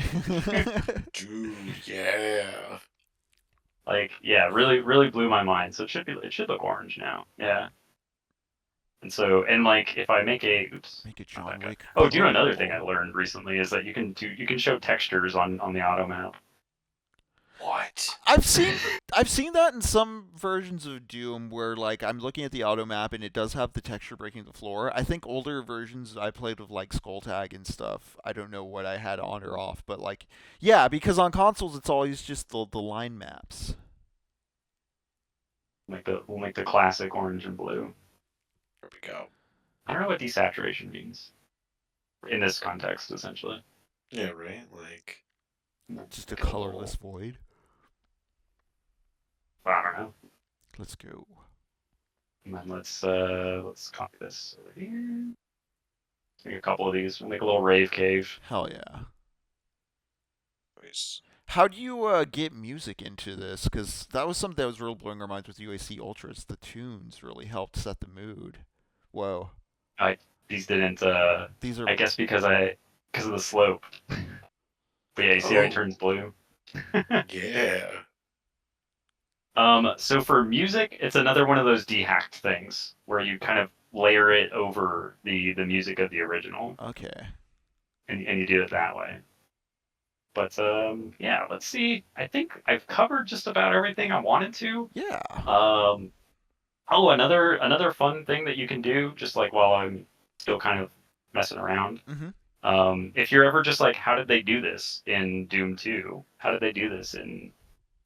Dude, yeah. Like, yeah, really blew my mind. So it should look orange now. Yeah. And so and like if I make a oops, Make it not John that guy. Wick Oh, do you know another thing I purple. learned recently is that you can show textures on the auto map. What? I've seen that in some versions of Doom where like I'm looking at the auto map and it does have the texture breaking the floor. I think older versions I played with like Skulltag and stuff. I don't know what I had on or off, but like yeah, because on consoles it's always just the line maps. We'll make the classic orange and blue. There we go. I don't know what desaturation means in this context, essentially. Yeah, right? Like, Just a Go. colorless void. I don't know. Let's go. And then let's copy this over here. Make a couple of these. We'll make a little rave cave. Hell yeah. nice. How do you get music into this? Because that was something that was real blowing our minds with UAC Ultras. The tunes really helped set the mood. Whoa. These didn't. These are I guess because of the slope. But yeah, you see how it turns blue. Yeah. So for music, it's another one of those dehacked things where you kind of layer it over the music of the original, okay. and you do it that way. But yeah, let's see. I think I've covered just about everything I wanted to. Yeah. Oh, another fun thing that you can do, just like while I'm still kind of messing around. Mhm. If you're ever just like, how did they do this in Doom 2? How did they do this in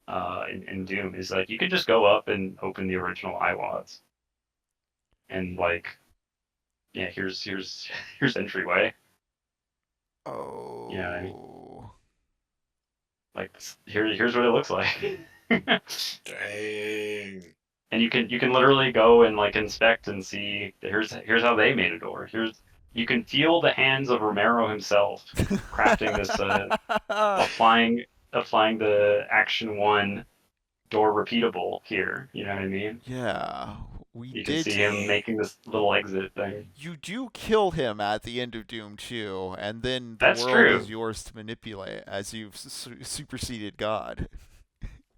Doom? Is like you can just go up and open the original iWads, and like, yeah, here's entryway. Oh. Yeah, I mean, like here's what it looks like. Dang. And you can literally go and like inspect and see here's how they made a door. You can feel the hands of Romero himself crafting this applying the Action 1 door repeatable here, you know what I mean? Yeah. We You can did. see him making this little exit thing. You do kill him at the end of Doom 2, and then the That's world true. is yours to manipulate as you've superseded God.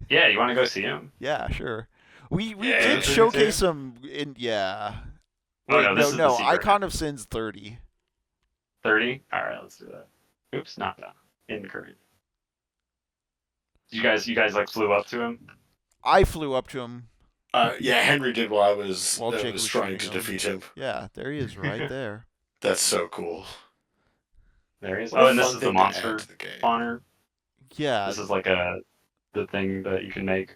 Yeah, you want to go see him? Yeah, sure. We Yeah, did this is showcase him in yeah. Oh, Wait, no, this is the secret. Icon of Sins 30. 30? Alright, let's do that. Oops, not that. Incorrect. You guys like flew up to him? I flew up to him. Yeah, Henry did while I was Jake was trying to shooting him. defeat him. Yeah, there he is right there. That's so cool. There he is. What a Oh, and this fun is the thing to add monster to the game. spawner. Yeah. This is like the thing that you can make.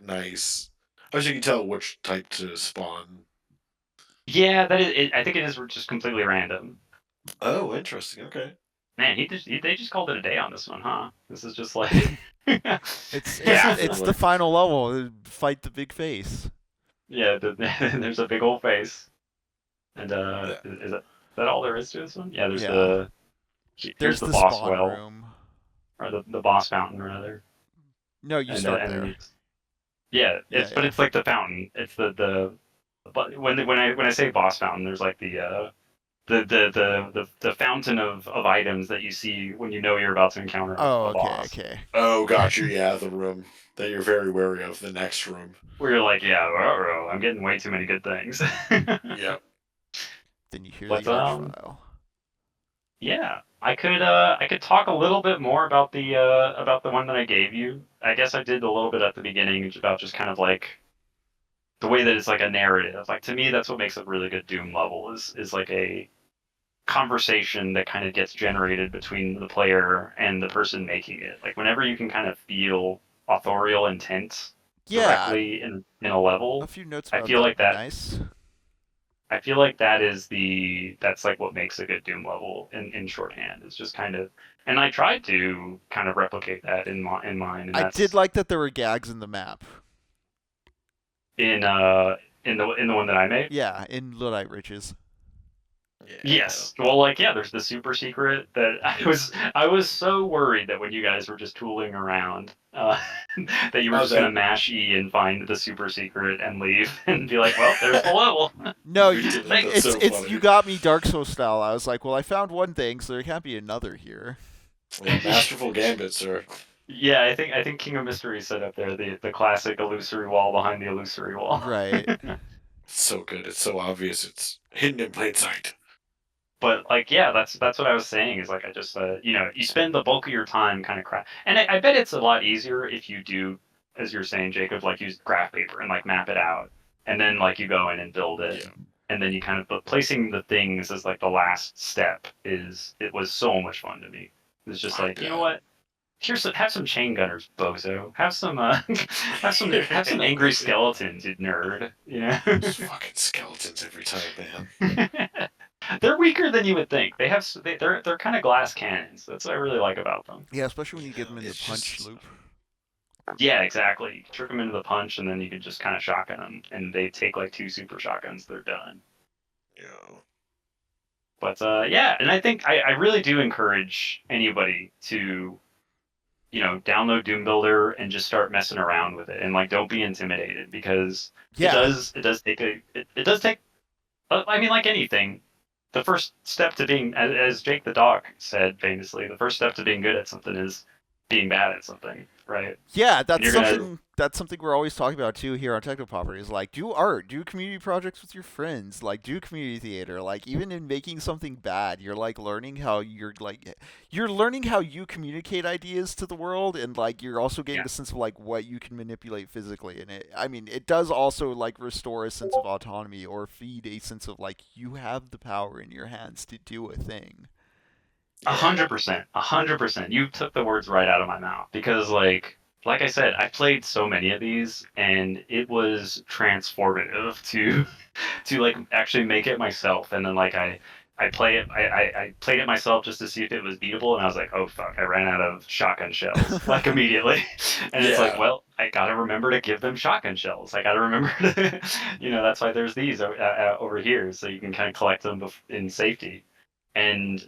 Nice. I wish you could tell which type to spawn. Yeah, that is. I think it is just completely random. Oh, interesting. Okay. Man, they just called it a day on this one, huh? This is just like It's yeah, it's the final level. Fight the big face. yeah. There's a big old face, and Yeah. is that all there is to this one? Yeah, there's Yeah. here's There's the the boss spawn well, room. or the boss fountain rather. No, you And, start and there. yeah, Yeah, but yeah. it's like the fountain. It's but when I say boss fountain, there's like the fountain of items that you see when you know you're about to encounter Oh, a okay, boss. okay. Oh, got you. Yeah, the room that you're very wary of. The next room. Where you're like, yeah, I'm getting way too many good things. Yep. Then you hear But, the arch file. Yeah, I could talk a little bit more about the one that I gave you. I guess I did a little bit at the beginning about just kind of like the way that it's like a narrative. Like to me, that's what makes a really good Doom level is like a conversation that kind of gets generated between the player and the person making it. Like whenever you can kind of feel authorial intent Yeah, directly in a level, a few notes I about feel that like would be that nice. I feel like that's like what makes a good Doom level in shorthand. It's just kind of, and I tried to kind of replicate that in mine, and I did that's like that there were gags in the map. in in the one that I made. Yeah, in Luddite Riches. Yeah. Yes. Well, like yeah, there's the super secret that I was so worried that when you guys were just tooling around, that you were Oh, just gonna that mash E and find the super secret and leave and be like, well, there's the level. No, we did it. That's so it's funny. you got me Dark Souls style. I was like, well, I found one thing, so there can't be another here. Yeah, masterful gambit, sir. Yeah, I think King of Mystery set up there the classic illusory wall behind the illusory wall. Right. It's so good. It's so obvious. It's hidden in plain sight. But like yeah, that's what I was saying is like I just you spend the bulk of your time kind of and I bet it's a lot easier if you do, as you're saying, Jacob, like use graph paper and like map it out, and then like you go in and build it, Yeah. and then you kind of but placing the things as like the last step it was so much fun to me. It's just like, you know what, have some chain gunners, bozo. Have some have some angry skeletons, you nerd. You Just fucking skeletons every time, man. know. They're weaker than you would think. They're kind of glass cannons. That's what I really like about them. Yeah, especially when you get them in the It's punch just- loop. Yeah, exactly. You can trick them into the punch, and then you can just kind of shotgun them, and they take like 2 super shotguns. They're done. Yeah. But yeah, and I think I really do encourage anybody to download Doom Builder and just start messing around with it, and like don't be intimidated because Yeah. it does take. I mean, like anything, the first step to being, as Jake the dog said famously, the first step to being good at something is being bad at something, right? Yeah, And you're gonna, that's something we're always talking about too here on Technopoverty. Is like do art, do community projects with your friends, like do community theater. Like even in making something bad, you're like learning how you're learning how you communicate ideas to the world, and like you're also getting yeah, the sense of like what you can manipulate physically. And it does also like restore a sense of autonomy or feed a sense of like you have the power in your hands to do a thing. 100%, 100%. You took the words right out of my mouth because, like I said, I played so many of these, and it was transformative to, to like actually make it myself. And then like I played it myself just to see if it was beatable, and I was like, oh fuck, I ran out of shotgun shells like immediately. And it's like, Yeah. well, I gotta remember to give them shotgun shells. I gotta remember to, that's why there's these over here, so you can kind of collect them in safety. And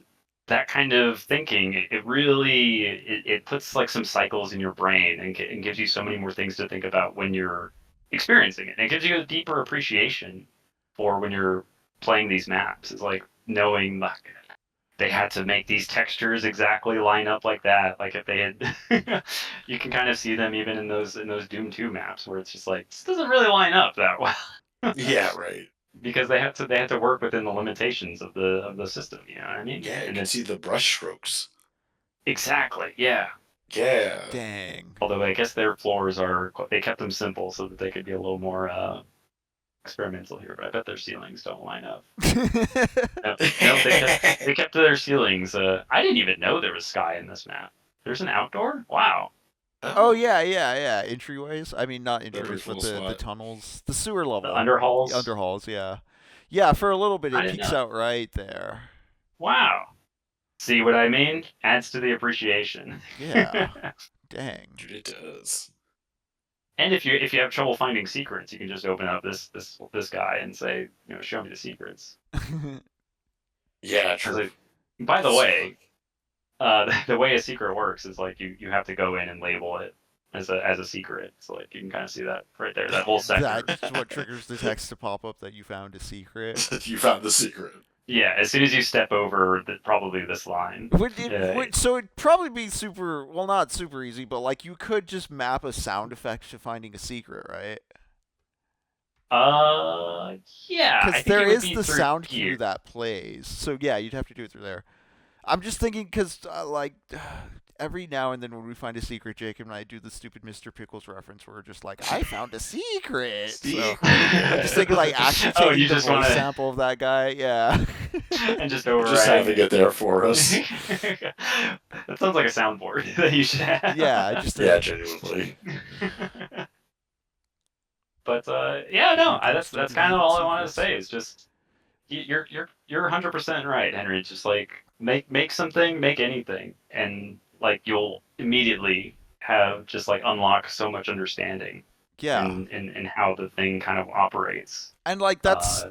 that kind of thinking, it really it puts like some cycles in your brain and gives you so many more things to think about when you're experiencing it. And it gives you a deeper appreciation for when you're playing these maps. It's like knowing like they had to make these textures exactly line up like that. Like if they had, you can kind of see them even in those Doom 2 maps where it's just like this doesn't really line up that well. Yeah, right. Because they had to work within the limitations of the system. You know what I mean? Yeah, you And can it's see the brush strokes. exactly, yeah. Yeah. Dang. Although I guess their floors they kept them simple so that they could be a little more experimental here. But I bet their ceilings don't line up. No, they kept their ceilings. I didn't even know there was sky in this map. There's an outdoor. Wow. Oh yeah. Entryways. I mean, not Every entryways, but full the spot. tunnels, the sewer The level, underhalls. underhalls. Yeah, yeah. For a little bit, I it didn't peeks know. out right there. Wow. See what I mean? Adds to the appreciation. Yeah. Dang. Dude, it does. And if you have trouble finding secrets, you can just open up this guy and say, show me the secrets. Yeah, 'Cause true. by the way, the way a secret works is like you have to go in and label it as a secret. So like you can kind of see that right there, that whole sector. That's what triggers the text to pop up that you found a secret. You found the secret. Yeah, as soon as you step over probably this line. So it'd probably be not super easy, but like you could just map a sound effect to finding a secret, right? Yeah, I Because think there it would is be the through sound here. cue that plays. So yeah, you'd have to do it through there. I'm just thinking because every now and then when we find a secret, Jacob and I do the stupid Mr. Pickles reference where we're just like, I found a secret. So I'm just thinking like actually taking you the just voice wanna- sample of that guy. Yeah. And just override. Just having it there for us. That sounds like a soundboard that you should have. Yeah. Just Yeah, genuinely. But yeah, no, that's kind of all I wanted to say. Is just you're 100% right, Henry. It's just like make something, make anything, and like you'll immediately have just like unlock so much understanding. Yeah. In how the thing kind of operates. And like that's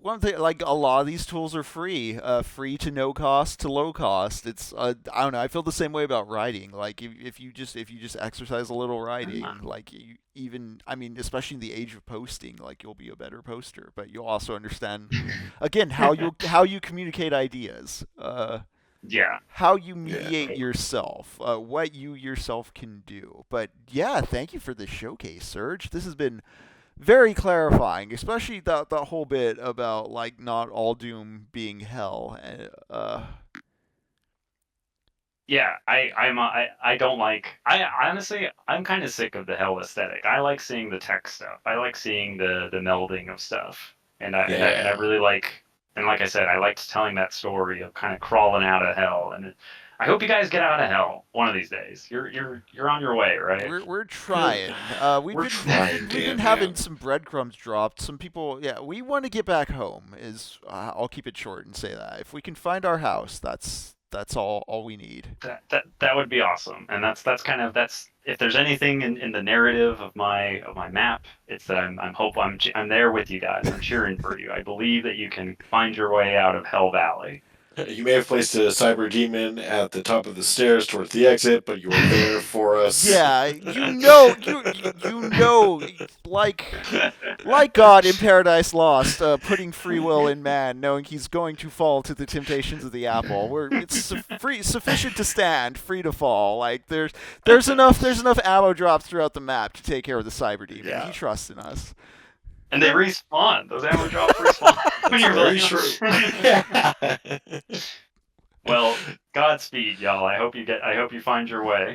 one thing. Like a lot of these tools are free, free to no cost to low cost. It's I don't know. I feel the same way about writing. Like if you just exercise a little writing, like I mean, especially in the age of posting, like you'll be a better poster. But you'll also understand, again, how you communicate ideas. Yeah. How you mediate yourself, what you yourself can do. But yeah, thank you for the showcase, Serge. This has been very clarifying, especially that whole bit about like not all Doom being hell. Yeah, I don't like. I honestly, I'm kind of sick of the hell aesthetic. I like seeing the tech stuff. I like seeing the melding of stuff, and I really like. And like I said, I liked telling that story of kind of crawling out of hell. And I hope you guys get out of hell one of these days. You're on your way, right? We're trying. We've been having some breadcrumbs dropped. Some people, we want to get back home. I'll keep it short and say that if we can find our house, that's all we need. That would be awesome. And that's if there's anything in the narrative of my map, it's that I'm there with you guys. I'm cheering for you. I believe that you can find your way out of Hell Valley. You may have placed a cyber demon at the top of the stairs towards the exit, but you were there for us. Yeah, you know, like God in Paradise Lost, putting free will in man, knowing he's going to fall to the temptations of the apple. It's sufficient to stand, free to fall. Like there's enough ammo drops throughout the map to take care of the cyber demon. Yeah. He trusts in us. And they respawn. Those ammo drops respawn. When you're Very really true. Well, Godspeed, y'all. I hope you find your way.